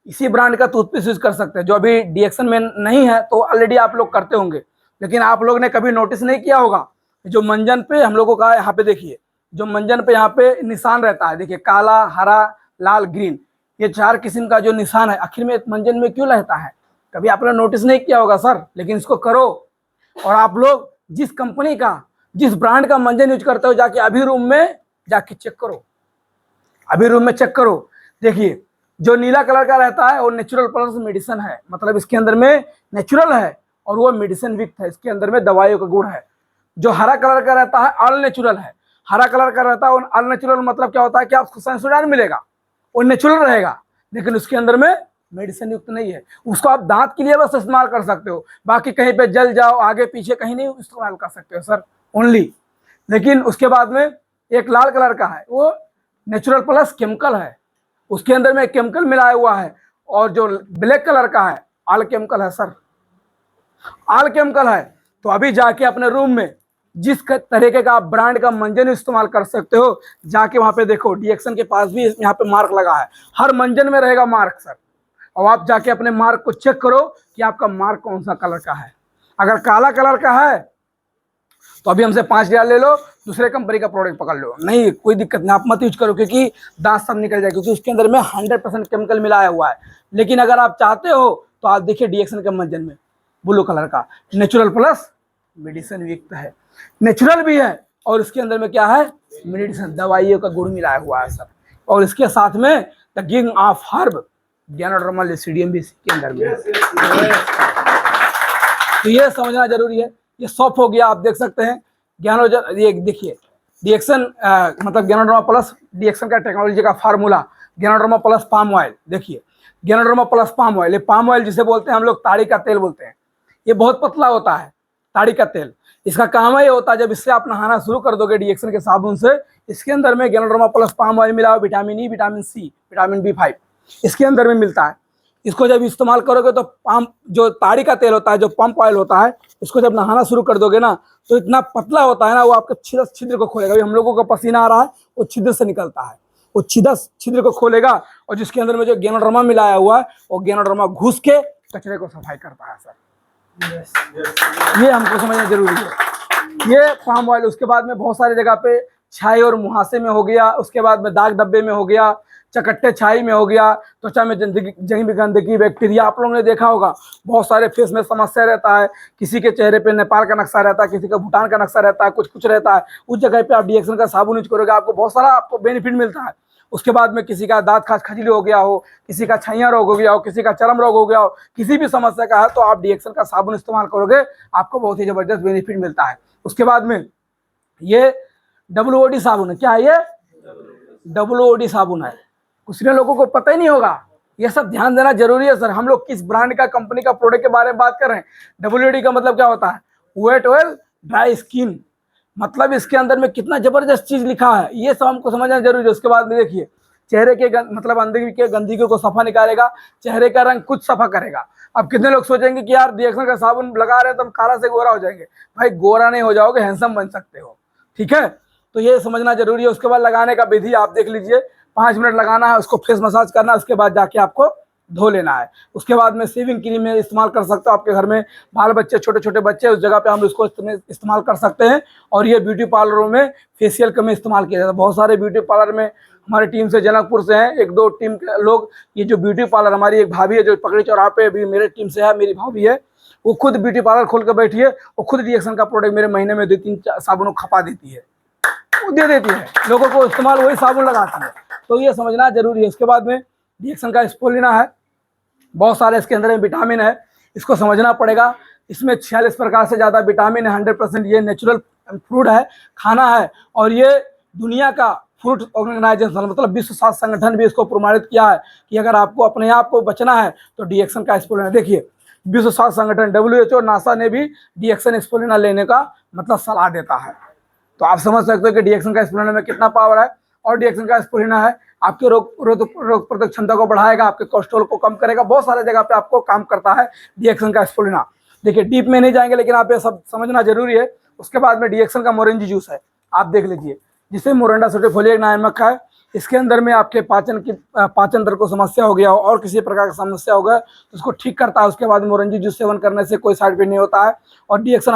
इसी ब्रांड का टूथपेस्ट यूज कर सकते हैं, जो अभी डीएक्सन में नहीं है तो ऑलरेडी आप लोग करते होंगे, लेकिन आप लोग ने कभी नोटिस नहीं किया होगा, जो मंजन पे हम लोगों का यहाँ पे देखिए, जो मंजन पे यहाँ पे निशान रहता है, देखिए काला, हरा, लाल, ग्रीन, ये 4 किस्म का जो निशान है आखिर में मंजन में क्यों रहता है, कभी आपने नोटिस नहीं किया होगा सर, लेकिन इसको करो। और आप लोग जिस कंपनी का, जिस ब्रांड का मंजन यूज करते हो, जाके अभी रूम में जाके चेक करो, अभी रूम में चेक करो। देखिए जो नीला कलर का रहता है वो नेचुरल प्लस मेडिसिन है, मतलब इसके अंदर में नेचुरल है और वो मेडिसिन युक्त है, इसके अंदर में दवाइयों का गुण है। जो हरा कलर का रहता है ऑल नेचुरल है। हरा कलर का रहता है ऑल नेचुरल मतलब क्या होता है कि आपको सेंसोडाइन मिलेगा, वो नेचुरल रहेगा, लेकिन उसके अंदर में मेडिसिन युक्त नहीं है। उसको आप दांत के लिए बस इस्तेमाल कर सकते हो, बाकी कहीं पे जल जाओ आगे पीछे कहीं नहीं इस्तेमाल कर सकते हो सर, ओनली। लेकिन उसके बाद में एक लाल कलर का है, वो नेचुरल प्लस केमिकल है, उसके अंदर में केमिकल मिलाया हुआ है। और जो ब्लैक कलर का है ऑल केमिकल है सर, ऑल केमिकल है। तो अभी जाके अपने रूम में जिस तरीके का आप ब्रांड का मंजन इस्तेमाल कर सकते हो, जाके वहां पे देखो डीएक्सन के पास भी यहाँ पे मार्क लगा है, हर मंजन में रहेगा मार्क सर। और आप जाके अपने मार्क को चेक करो कि आपका मार्क कौन सा कलर का है। अगर काला कलर का है तो अभी हमसे 5 रियाल ले लो, दूसरे कंपनी का प्रोडक्ट पकड़ लो, नहीं कोई दिक्कत नहीं, आप मत यूज करो, क्योंकि दांत सब निकल जाए, क्योंकि उसके अंदर में 100% केमिकल मिलाया हुआ है। लेकिन अगर आप चाहते हो तो आप देखिए डीएक्सन के मंजन में ब्लू कलर का नेचुरल प्लस मेडिसिन युक्त है, नेचुरल भी है और इसके अंदर में क्या है, मेडिसिन दवाइयों का गुण मिलाया हुआ है सर। और इसके साथ में the king of herb ganoderma lucidum भी इसके अंदर में है। तो ये समझना जरूरी है। ये सॉफ्ट हो गया, आप देख सकते हैं ज्ञानोजन, ये देखिए डीएक्सन मतलब गैनोडर्मा प्लस डीएक्सन का टेक्नोलॉजी का formula ganoderma plus palm oil. देखिए गैनोडर्मा प्लस पाम ऑयल, ये पाम ऑयल जिसे बोलते हैं हम लोग ताड़ी का तेल बोलते हैं, ये बहुत पतला होता है ताड़ी का तेल। इसका काम ये होता है जब इससे आप नहाना शुरू कर दोगे डीएक्सन के साबुन से, इसके अंदर में गैनोडर्मा प्लस पाम ऑयल मिला हुआ, vitamin E, vitamin C, vitamin B5 इसके अंदर में मिलता है। इसको जब इस्तेमाल करोगे तो पाम जो ताड़ी का तेल होता है, जो पंप ऑयल होता है, इसको जब नहाना शुरू कर दोगे ना तो इतना पतला होता है ना, वो आपके छिद्र को खोलेगा। हम लोगों का पसीना आ रहा है वो छिद्र से निकलता है, वो छिद्र को खोलेगा और जिसके अंदर में जो गैनोडर्मा मिलाया हुआ है वो गैनोडर्मा घुस के कचरे को सफाई करता है सर। ये हमको समझना जरूरी है। ये पाम ऑयल उसके बाद में बहुत सारी जगह पे छाई और मुहासे में हो गया, उसके बाद में दाग धब्बे में हो गया, चकट्टे छाई में हो गया, त्वचा में जहीं भी गंदगी बैक्टीरिया, आप लोगों ने देखा होगा बहुत सारे फेस में समस्या रहता है, किसी के चेहरे पे नेपाल का नक्शा रहता है, किसी का भूटान का नक्शा रहता है, कुछ कुछ रहता है, उस जगह पे आप डीएक्सन का साबुन यूज करोगे आपको बहुत सारा आपको बेनिफिट मिलता है। उसके बाद में किसी का दांत खास खजली हो गया हो, किसी का छैया रोग हो गया हो, किसी का चर्म रोग हो गया हो, किसी भी समस्या का है तो आप डीएक्सन का साबुन इस्तेमाल करोगे आपको बहुत ही जबरदस्त बेनिफिट मिलता है। उसके बाद में ये WOD साबुन है, क्या है ये WOD साबुन है, कुछ लोगों को पता ही नहीं होगा। ये सब ध्यान देना जरूरी है सर। हम लोग किस ब्रांड का कंपनी का प्रोडक्ट के बारे में बात कर रहे हैं। WOD का मतलब क्या होता है, वेट ऑयल ड्राई स्किन, मतलब इसके अंदर में कितना जबरदस्त चीज लिखा है, ये सब हमको समझना जरूरी है। उसके बाद में देखिए चेहरे के मतलब अंदर के गंदगी को सफा निकालेगा, चेहरे का रंग कुछ सफा करेगा। अब कितने लोग सोचेंगे कि यार डीएक्सन का साबुन लगा रहे हैं तो हम काला से गोरा हो जाएंगे, भाई गोरा नहीं हो जाओगे, हैंडसम बन सकते हो, ठीक है। तो ये समझना जरूरी है। उसके बाद लगाने का विधि आप देख लीजिए, 5 मिनट लगाना है, उसको फेस मसाज करना है, उसके बाद जाके आपको धो लेना है। उसके बाद में शेविंग क्रीम में इस्तेमाल कर सकते हो, आपके घर में बाल बच्चे छोटे छोटे बच्चे उस जगह पे हम इसको इस्तेमाल कर सकते हैं। और ये ब्यूटी पार्लरों में फेशियल का में इस्तेमाल किया जाता है। बहुत सारे ब्यूटी पार्लर में हमारी टीम से जनकपुर से हैं 1-2 टीम के लोग, ये जो ब्यूटी पार्लर हमारी एक भाभी है जो पकड़ी चौराहे पे भी मेरे टीम से है, मेरी भाभी है, वो खुद ब्यूटी पार्लर खोल कर बैठी है, वो खुद डीएक्सन का प्रोडक्ट मेरे महीने में 2-3 साबुनों खपा देती है, वो दे देती है लोगों को, इस्तेमाल वही साबुन लगाती है। तो ये समझना जरूरी है। उसके बाद में डीएक्सन का स्पोलिना है, बहुत सारे इसके अंदर में विटामिन है, इसको समझना पड़ेगा। इसमें 46 प्रकार से ज़्यादा विटामिन है, 100% ये नेचुरल फ्रूट है, खाना है। और ये दुनिया का फ्रूट ऑर्गेनाइजेशन मतलब विश्व स्वास्थ्य संगठन भी इसको प्रमाणित किया है कि अगर आपको अपने आप को बचना है तो डीएक्सन का स्पोलिना। देखिए विश्व स्वास्थ्य संगठन WHO नासा ने भी डीएक्सन स्पोलिना लेने का मतलब सलाह देता है। तो आप समझ सकते हो कि डीएक्सन का स्पोलिना में कितना पावर है। और डीएक्सन का स्पोलिना है आपके रोग प्रतिरोधक क्षमता को बढ़ाएगा, आपके कोलेस्ट्रॉल को कम करेगा, बहुत सारे जगह पे आपको काम करता है डीएक्सन का स्पोलिना। देखिए डीप में नहीं जाएंगे लेकिन आप ये सब समझना जरूरी है। उसके बाद में डीएक्सन का मोरिंजी जूस है, आप देख लीजिए, जिसे मोरिंडा सोटिफोलिया नामक है। इसके अंदर में आपके पाचन तंत्र को समस्या हो गया हो और किसी प्रकार की समस्या हो गया तो उसको ठीक करता है। उसके बाद मोरंजी जूस सेवन करने से कोई साइड इफेक्ट नहीं होता है। और डीएक्सन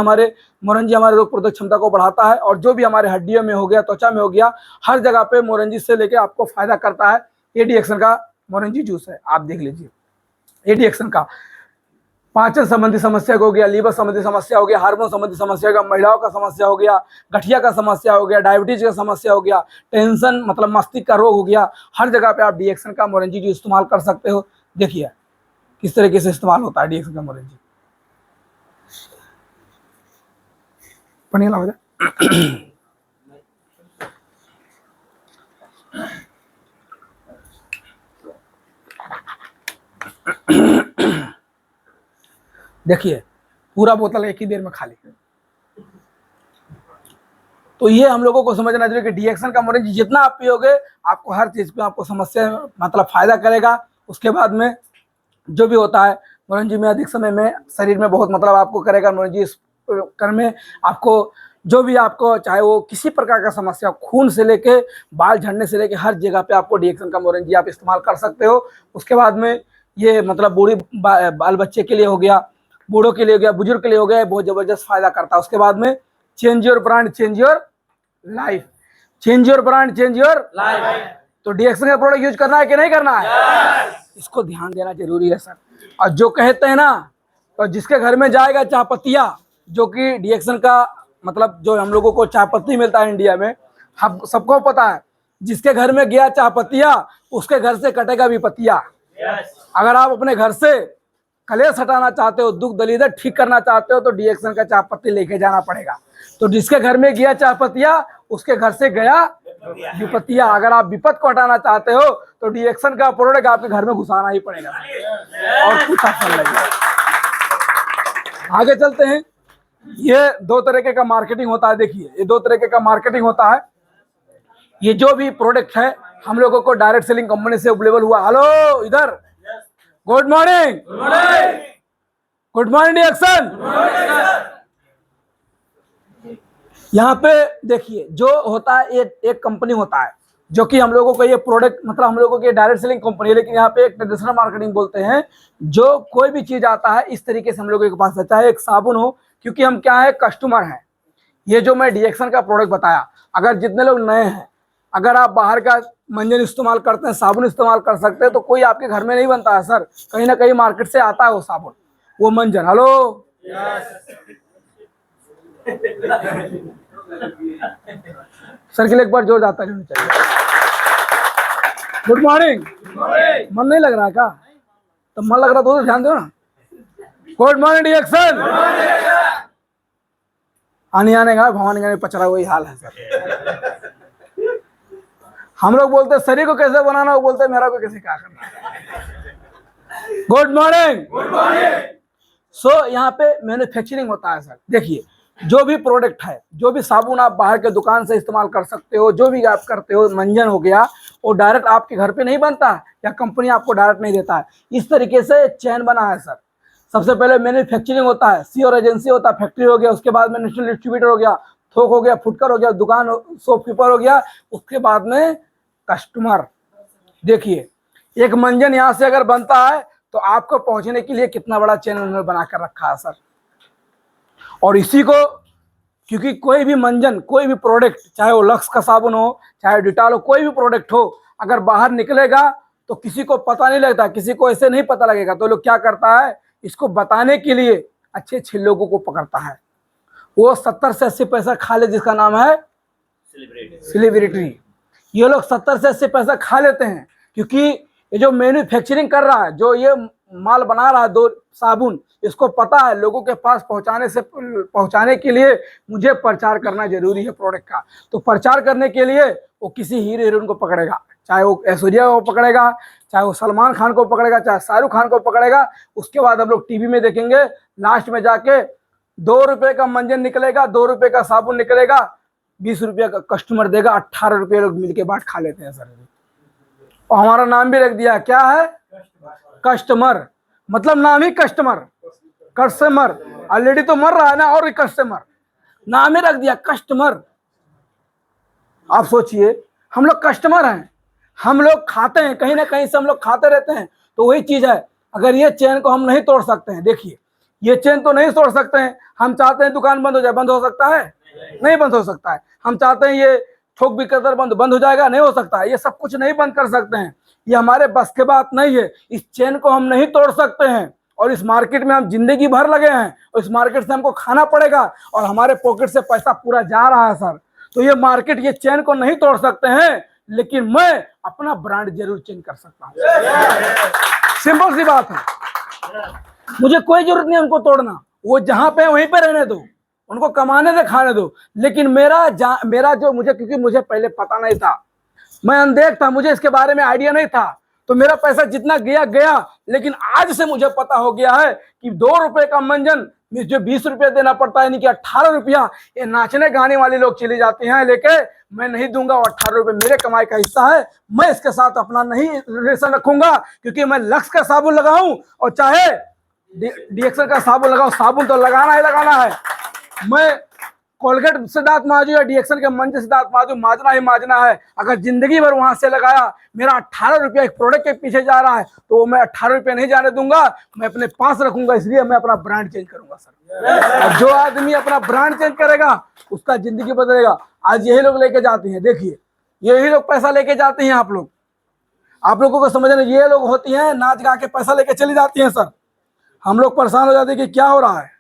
मोरंजी हमारे रोग प्रतिरोधक क्षमता को बढ़ाता है और जो भी हमारे हड्डियों में हो गया, त्वचा में हो गया, हर जगह पे मोरंजी से लेके आपको फायदा करता है। ये डीएक्सन का मोरंजी जूस है, आप देख लीजिए, ये डीएक्सन का पाचन संबंधी समस्या हो गया, लीवर संबंधी समस्या हो गया, हार्मोन संबंधी समस्या हो गया, महिलाओं का समस्या हो गया, गठिया का समस्या हो गया, डायबिटीज का समस्या हो गया, टेंशन मतलब मस्तिष्क का रोग हो गया, हर जगह पे आप डीएक्सन का मोरेंजी जो इस्तेमाल कर सकते हो। देखिए किस तरीके से इस्तेमाल होता है डीएक्सन का मोरेंजी। पढ़िए ना भैया। देखिए पूरा बोतल एक ही देर में खाली। तो ये हम लोगों को समझना चाहिए कि डीएक्सन का मोरेंजी जितना आप पियोगे आपको हर चीज पे आपको समस्या मतलब फायदा करेगा। उसके बाद में जो भी होता है मोरेंजी में अधिक समय में शरीर में बहुत मतलब आपको करेगा। मोरेंजी करने में आपको जो भी आपको चाहे वो किसी प्रकार का समस्या खून से लेके बाल झड़ने से लेके हर जगह पे आपको डीएक्सन का मोरेंजी आप इस्तेमाल कर सकते हो। उसके बाद में ये मतलब बूढ़ी बाल बच्चे के लिए हो गया, बूढ़ों के लिए हो गया, बुजुर्ग के लिए हो गया, बहुत जबरदस्त फायदा करता है। उसके बाद में change your brand change your life, change your brand change your life. तो डीएक्सन का प्रोडक्ट यूज करना है कि नहीं करना है, इसको ध्यान देना जरूरी है सर। और जो कहते हैं ना तो जिसके घर में जाएगा चाय पत्तियां, जो कि डीएक्सन का मतलब जो हम लोगों को चाय पत्ती मिलता है इंडिया में, हम सबको पता है जिसके घर में गया चाय पत्तियां उसके घर से कटेगा विपत्तियां। अगर आप अपने घर से कलेश हटाना चाहते हो, दुख दलीदर ठीक करना चाहते हो तो डीएक्सन का चाय पत्ती लेके जाना पड़ेगा। तो जिसके घर में गया चाय पत्तियां उसके घर से गया विपत्तियां। अगर आप विपत को हटाना चाहते हो तो डीएक्सन का प्रोडक्ट आपके घर में घुसाना ही पड़ेगा और कुछ असर नहीं। आगे चलते हैं। ये दो तरीके का मार्केटिंग होता है। देखिए ये दो तरीके का मार्केटिंग होता है। ये जो भी प्रोडक्ट है हम लोगों को डायरेक्ट सेलिंग कंपनी से अवेलेबल हुआ। हेलो इधर, गुड मॉर्निंग, गुड मॉर्निंग डीएक्सन। यहाँ पे देखिए जो होता है एक कंपनी होता है जो कि हम लोगों को ये प्रोडक्ट मतलब हम लोगों की डायरेक्ट सेलिंग कंपनी है, लेकिन यहाँ पे एक ट्रेडिशनल मार्केटिंग बोलते हैं। जो कोई भी चीज आता है इस तरीके से हम लोगों के पास है, चाहे एक साबुन हो, क्योंकि हम क्या है कस्टमर हैं। ये जो मैं डीएक्सन का प्रोडक्ट बताया, अगर जितने लोग नए हैं, अगर आप बाहर का मंजन इस्तेमाल करते हैं, साबुन इस्तेमाल कर सकते हैं, तो कोई आपके घर में नहीं बनता है सर, कहीं ना कहीं मार्केट से आता है वो साबुन, वो मंजन। हेलो सर के लिए एक बार जोर जाता रहना चाहिए। Good morning. मन नहीं लग रहा का? तो मन लग रहा तो ध्यान दो ना। Good morning DXN. आने का भवानी का पचरा वही हाल है सर। हम लोग बोलते शरीर को कैसे बनाना, वो बोलते मेरा को कैसे क्या करना। Good morning. सो यहाँ पे मैन्युफैक्चरिंग होता है सर। देखिए जो भी प्रोडक्ट है, जो भी साबुन आप बाहर के दुकान से इस्तेमाल कर सकते हो, जो भी आप करते हो, मंजन हो गया, वो डायरेक्ट आपके घर पे नहीं बनता है या कंपनी आपको डायरेक्ट नहीं देता है। इस तरीके से चैन बना है सर। सबसे पहले मैन्युफैक्चरिंग होता है, सी और एजेंसी होता है, फैक्ट्री हो गया, उसके बाद में नेशनल डिस्ट्रीब्यूटर हो गया, थोक हो गया, फुटकर हो गया, दुकान शॉपकीपर हो गया, उसके बाद में कस्टमर। देखिए एक मंजन यहाँ से अगर बनता है तो आपको पहुंचने के लिए कितना बड़ा चैन उन्होंने बना कर रखा है सर। और इसी को क्योंकि कोई भी मंजन, कोई भी प्रोडक्ट, चाहे वो लक्स का साबुन हो, चाहे डिटॉल हो, कोई भी प्रोडक्ट हो, अगर बाहर निकलेगा तो किसी को पता नहीं लगता, किसी को ऐसे नहीं पता लगेगा। तो लोग क्या करता है, इसको बताने के लिए अच्छे अच्छे लोगों को पकड़ता है। वो 70 से 80 पैसा खा ले, जिसका नाम है सेलिब्रिटी। ये लोग 70 से 80 पैसा खा लेते हैं क्योंकि ये जो मैन्युफैक्चरिंग कर रहा है, जो ये माल बना रहा है दो साबुन, इसको पता है लोगों के पास पहुंचाने के लिए मुझे प्रचार करना जरूरी है प्रोडक्ट का। तो प्रचार करने के लिए वो किसी हीरो हीरोइन को पकड़ेगा, चाहे वो ऐश्वर्या को पकड़ेगा, चाहे वो सलमान खान को पकड़ेगा, चाहे शाहरुख खान को पकड़ेगा। उसके बाद हम लोग टीवी में देखेंगे, लास्ट में जाके 2 रुपए का मंजन निकलेगा, 2 रुपए का साबुन निकलेगा, 20 रुपये का कस्टमर देगा, 18 रुपये लोग मिलके बाट खा लेते हैं सर। और हमारा नाम भी रख दिया, क्या है, कस्टमर। मतलब नाम ही कस्टमर, कस्टमर ऑलरेडी तो मर रहा है ना, और कस्टमर नाम ही रख दिया कस्टमर। आप सोचिए हम लोग कस्टमर हैं, हम लोग खाते हैं, कहीं ना कहीं से हम लोग खाते रहते हैं। तो वही चीज है, अगर ये चेन को हम नहीं तोड़ सकते हैं, देखिए ये चेन तो नहीं तोड़ सकते हैं। हम चाहते हैं दुकान बंद हो जाए, बंद हो सकता है? नहीं बंद हो सकता है। हम चाहते हैं ये थोक बिक्री बंद हो जाएगा, नहीं हो सकता है। ये सब कुछ नहीं बंद कर सकते हैं, ये हमारे बस के बात नहीं है। इस चेन को हम नहीं तोड़ सकते हैं। और इस मार्केट में हम जिंदगी भर लगे हैं और इस मार्केट से हमको खाना पड़ेगा और हमारे पॉकेट से पैसा पूरा जा रहा है सर। तो ये मार्केट ये चेन को नहीं तोड़ सकते हैं, लेकिन मैं अपना ब्रांड जरूर चेंज कर सकता हूँ। सिंपल सी बात है, मुझे कोई जरूरत नहीं उनको तोड़ना, वो जहां पे वहीं पे रहने दो, उनको कमाने से खाने दो। लेकिन मेरा जो मुझे, क्योंकि मुझे पहले पता नहीं था, मैं अनदेख था, मुझे इसके बारे में आइडिया नहीं था, तो मेरा पैसा जितना गया गया। लेकिन आज से मुझे पता हो गया है कि 2 रुपए का मंजन जो 20 रुपया देना पड़ता है, यानी कि 18 रुपया ये नाचने गाने वाले लोग चले जाते हैं लेके, मैं नहीं दूंगा। 18 रुपये मेरे कमाई का हिस्सा है, मैं इसके साथ अपना नहीं रिलेशन रखूंगा, क्योंकि मैं लक्स का साबुन लगाऊं और चाहे डीएक्सन का साबुन लगाऊं, साबुन तो लगाना ही लगाना है। मैं कोलगेट से दांत मांजू या डीएक्सन के मंजे से दांत मांजू, माजना ही माजना है। अगर जिंदगी भर वहां से लगाया, मेरा 18 रुपया एक प्रोडक्ट के पीछे जा रहा है, तो मैं 18 रुपये नहीं जाने दूंगा, मैं अपने पास रखूंगा। इसलिए मैं अपना ब्रांड चेंज करूंगा सर। और जो आदमी अपना ब्रांड चेंज करेगा उसका जिंदगी बदलेगा। आज यही लोग लेके जाते हैं, देखिए यही लोग पैसा लेके जाते हैं। आप लोगों को समझना, ये लोग होती हैं नाच गा के पैसा लेके चली जाती हैं सर। हम लोग परेशान हो जाते हैं कि क्या हो रहा है,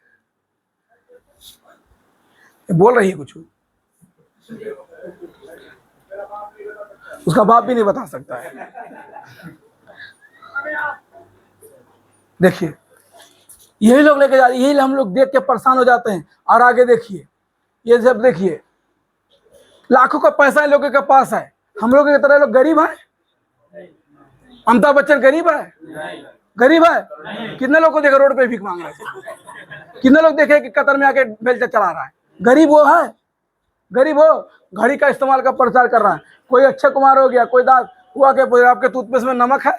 बोल रही है कुछ, उसका बाप भी नहीं बता सकता है। देखिए यही लोग लेके जा रहे, यही हम लोग देख के परेशान हो जाते हैं। और आगे देखिए, ये सब देखिए, लाखों का पैसा इन लोगों के पास है, हम लोग की तरह लोग गरीब हैं। अमिताभ बच्चन गरीब है? गरीब है? कितने लोग को देखा रोड पे भीख मांग रहे हैं? कितने लोग देखे कि कतर में आके बेलचा चला रहा है? गरीब वो है, गरीब हो, घड़ी का इस्तेमाल का प्रचार कर रहा है। कोई अक्षय कुमार हो गया, कोई दास हुआ के आपके टूथपेस्ट में नमक है।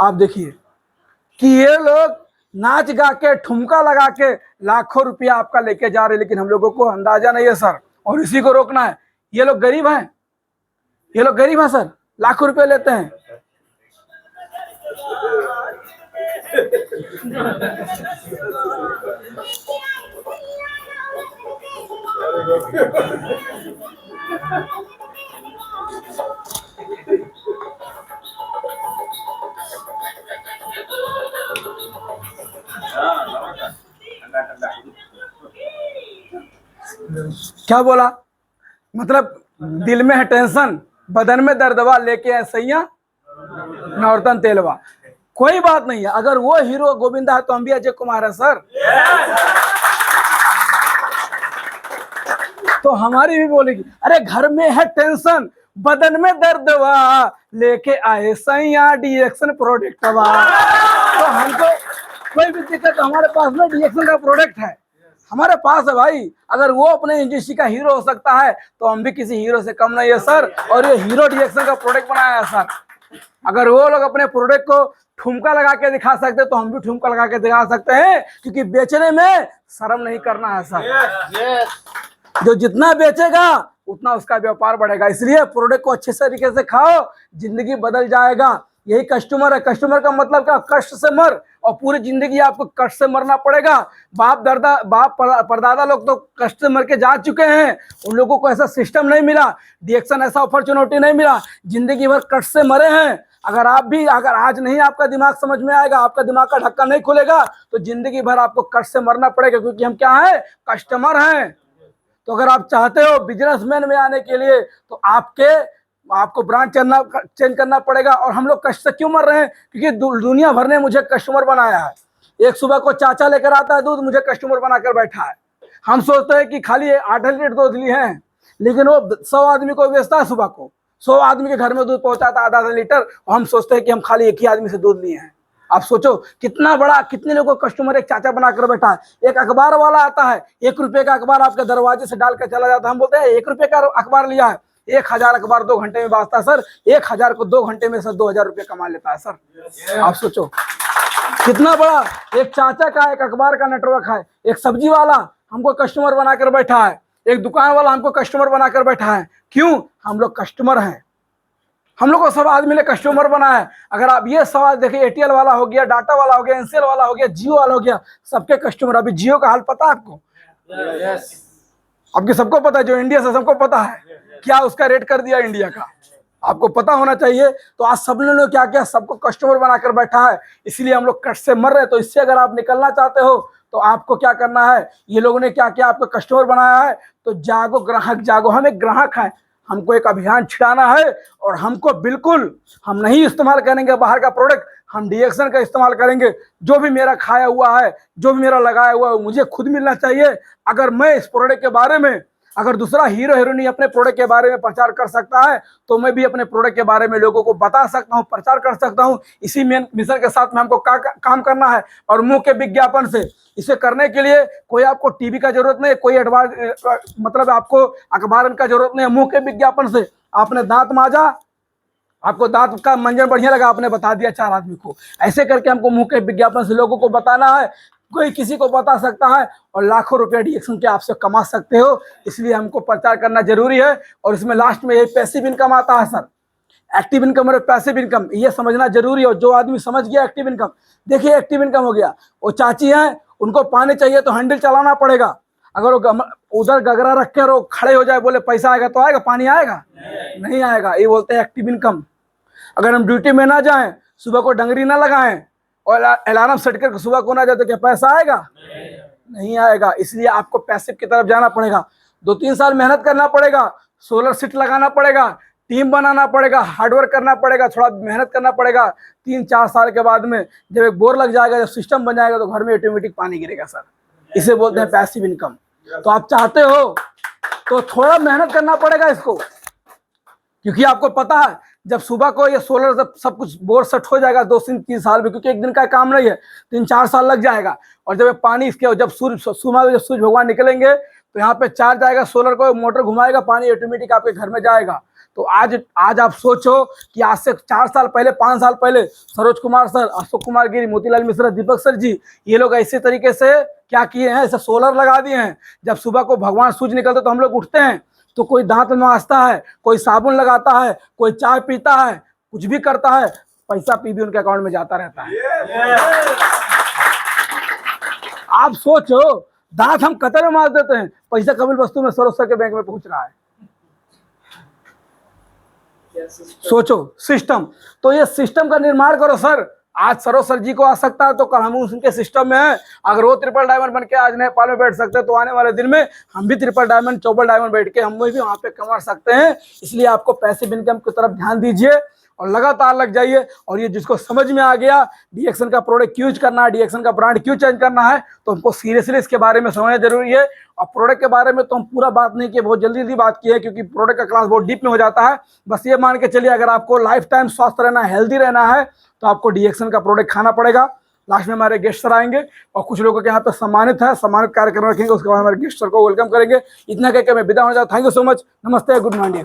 आप देखिए कि ये लोग नाच गा के ठुमका लगा के लाखों रुपया आपका लेके जा रहे, लेकिन हम लोगों को अंदाजा नहीं है सर, और इसी को रोकना है। ये लोग गरीब हैं, ये लोग गरीब हैं सर, लाखों रुपए लेते हैं। क्या बोला? मतलब दिल में है टेंशन, बदन में दर्दवा, लेके आए सैया नौरतन तेलवा। कोई बात नहीं है, अगर वो हीरो गोविंदा है तो हम भी अजय कुमार है सर। तो हमारी भी बोलेगी, अरे घर में है टेंशन, बदन में दर्दवा, लेके आए सैया डीएक्सन प्रोडक्टवा। तो हमको कोई भी दिक्कत, हमारे पास में डीएक्सन का प्रोडक्ट है, हमारे पास है भाई। अगर वो अपने इंडस्ट्री का हीरो हो सकता है तो हम भी किसी हीरो से कम नहीं है सर। और ये हीरो डीएक्सन का प्रोडक्ट बनाया है सर। अगर वो लोग अपने प्रोडक्ट को ठुमका लगा के दिखा सकते तो हम भी ठुमका लगा के दिखा सकते हैं, क्योंकि बेचने में शर्म नहीं करना है सर। जो जितना बेचेगा उतना उसका व्यापार बढ़ेगा। इसलिए प्रोडक्ट को अच्छे तरीके से खाओ, जिंदगी बदल जाएगा। यही कस्टमर है। कस्टमर का मतलब क्या? कष्ट से मर, और पूरी जिंदगी आपको कष्ट से मरना पड़ेगा। बाप परदादा लोग तो कष्ट से मर के जा चुके हैं, उन लोगों को ऐसा सिस्टम नहीं मिला, डीएक्सन ऐसा अपॉर्चुनिटी नहीं मिला, जिंदगी भर कष्ट से मरे हैं। अगर आज नहीं आपका दिमाग समझ में आएगा, आपका दिमाग का ढक्कन नहीं खुलेगा, तो जिंदगी भर आपको कष्ट से मरना पड़ेगा, क्योंकि हम क्या हैं? कस्टमर हैं। तो अगर आप चाहते हो बिजनेसमैन में आने के लिए तो आपको ब्रांड चेंज करना पड़ेगा। और हम लोग कष्ट से क्यों मर रहे हैं? क्योंकि दुनिया भर ने मुझे कस्टमर बनाया है। एक सुबह को चाचा लेकर आता है दूध, मुझे कस्टमर बनाकर बैठा है। हम सोचते हैं कि खाली 8 लीटर दूध लिए हैं, लेकिन वो 100 आदमी को बेचता है। सुबह को 100 आदमी के घर में दूध पहुंचाता है, आधा लीटर, और हम सोचते हैं कि हम खाली एक ही आदमी से दूध लिए हैं। आप सोचो कितने लोगों को कस्टमर एक चाचा बनाकर बैठा है। एक अखबार वाला आता है, 1 रुपए का अखबार आपके दरवाजे से डालकर चला जाता है। हम बोलते हैं 1 रुपए का अखबार लिया है, 1000 अखबार 2 घंटे में बेचता है सर। 1000 को 2 घंटे में सर 2000 रुपये कमा लेता है सर। आप सोचो कितना बड़ा एक चाचा का एक अखबार का नेटवर्क है। एक सब्जी वाला हमको कस्टमर बनाकर बैठा है, एक दुकान वाला हमको कस्टमर बनाकर बैठा है। क्यों? हम लोग कस्टमर हैं। हम लोग को सब आदमी ने कस्टमर बनाया है। अगर आप ये सवाल देखिए, एयरटेल वाला हो गया, डाटा वाला हो गया, एनसेल वाला हो गया, जियो वाला हो गया, सबके कस्टमर। अभी जियो का हाल पता है आपको? आपके सबको पता है, जो इंडिया से सबको पता है क्या उसका रेट कर दिया इंडिया का। आपको पता होना चाहिए। तो आज सब ने क्या किया, सबको कस्टमर बनाकर बैठा है, इसलिए हम लोग कष्ट से मर रहे हैं। तो इससे अगर आप निकलना चाहते हो तो आपको क्या करना है, ये लोगों ने क्या किया, आपको कस्टमर बनाया है, तो जागो ग्राहक जागो। हम एक ग्राहक हैं, हमको एक अभियान छिड़ाना है और हमको बिल्कुल हम नहीं इस्तेमाल करेंगे बाहर का प्रोडक्ट, हम डीएक्सन का इस्तेमाल करेंगे। जो भी मेरा खाया हुआ है, जो भी मेरा लगाया हुआ है, मुझे खुद मिलना चाहिए। अगर मैं इस प्रोडक्ट के बारे में, अगर दूसरा हीरो हीरोइन अपने प्रोडक्ट के बारे में प्रचार कर सकता है तो मैं भी अपने प्रोडक्ट के बारे में लोगों को बता सकता हूं, प्रचार कर सकता हूं। इसी मिशन के साथ में हमको काम करना है। और मुंह के विज्ञापन से इसे करने के लिए कोई आपको टीवी का जरूरत नहीं, कोई मतलब आपको अखबार का जरूरत नहीं है। मुंह के विज्ञापन से आपने दांत मांजा, आपको दांत का मंजन बढ़िया लगा, आपने बता दिया 4 आदमी को। ऐसे करके हमको मुंह के विज्ञापन से लोगों को बताना है। कोई किसी को बता सकता है और लाखों रुपए डीएक्सन के आपसे कमा सकते हो। इसलिए हमको प्रचार करना जरूरी है। और इसमें लास्ट में ये पैसिव इनकम आता है सर, एक्टिव इनकम और पैसिव इनकम, ये समझना जरूरी है। और जो आदमी समझ गया एक्टिव इनकम, देखिए एक्टिव इनकम हो गया, वो चाची हैं, उनको पानी चाहिए तो हैंडल चलाना पड़ेगा। अगर वो उधर गगरा रख कर वो खड़े हो जाए, बोले पैसा आएगा तो आएगा, पानी आएगा? नहीं आएगा। ये बोलते हैं एक्टिव इनकम। अगर हम ड्यूटी में ना जाएं, सुबह को डंगरी ना लगाएं और अलार्म सेट करके सुबह को ना जाए तो क्या पैसा आएगा? नहीं आएगा। इसलिए आपको पैसिव की तरफ जाना पड़ेगा। 2-3 साल मेहनत करना पड़ेगा, सोलर सीट लगाना पड़ेगा, टीम बनाना पड़ेगा, हार्डवर्क करना पड़ेगा, थोड़ा मेहनत करना पड़ेगा। 3-4 साल के बाद में जब एक बोर लग जाएगा, जब सिस्टम बन जाएगा तो घर में ऑटोमेटिक पानी गिरेगा सर। इसे बोलते हैं पैसिव इनकम। तो आप चाहते हो तो थोड़ा मेहनत करना पड़ेगा इसको, क्योंकि आपको पता है जब सुबह को ये सोलर जब सब कुछ बोर सेट हो जाएगा 2-3 साल में, क्योंकि एक दिन का काम नहीं है, 3-4 साल लग जाएगा। और जब पानी इसके जब सुबह जब सूर्य भगवान निकलेंगे तो यहाँ पे चार्ज आएगा, सोलर को मोटर घुमाएगा, पानी ऑटोमेटिक आपके घर में जाएगा। तो आज आप सोचो कि आज से 4 साल पहले, 5 साल पहले सरोज कुमार सर, अशोक कुमार गिरी, मोतीलाल मिश्रा, दीपक सर जी, ये लोग ऐसे तरीके से क्या किए हैं, ऐसे सोलर लगा दिए हैं। जब सुबह को भगवान सूर्य निकलते तो हम लोग उठते हैं तो कोई दांत मांजता है, कोई साबुन लगाता है, कोई चाय पीता है, कुछ भी करता है, पैसा भी उनके अकाउंट में जाता रहता है। आप सोचो, दांत हम कतर में मार देते हैं, पैसा कपिल वस्तु में सरोज सर के बैंक में पहुंच रहा है। सोचो सिस्टम। तो ये सिस्टम का निर्माण करो सर। आज सरोज सर जी को आ सकता है तो कल हम उनके सिस्टम में हैं। अगर वो ट्रिपल डायमंड बन के आज नेपाल में बैठ सकते हैं तो आने वाले दिन में हम भी ट्रिपल डायमंड, चौबल डायमंड बैठ के हम भी वहां पे कमा सकते हैं। इसलिए आपको पैसिव इनकम की तरफ ध्यान दीजिए और लगातार लग जाइए। और ये जिसको समझ में आ गया डीएक्सन का प्रोडक्ट क्यों यूज करना है, डीएक्सन का ब्रांड क्यों चेंज करना है, तो हमको सीरियसली इसके बारे में समझना जरूरी है। और प्रोडक्ट के बारे में तो हम पूरा बात नहीं किए, बहुत जल्दी बात की है, क्योंकि प्रोडक्ट का क्लास बहुत डीप में हो जाता है। बस ये मान के चलिए, अगर आपको लाइफ टाइम स्वस्थ रहना, हेल्दी रहना है तो आपको डीएक्सन का प्रोडक्ट खाना पड़ेगा। लास्ट में हमारे गेस्ट सर आएंगे और कुछ लोगों के यहाँ पे सम्मानित कार्यक्रम रखेंगे, उसके बाद हमारे गेस्ट सर को वेलकम करेंगे। इतना कहकर मैं विदा होना चाहता हूँ। Thank you so much. नमस्ते, गुड मॉर्निंग।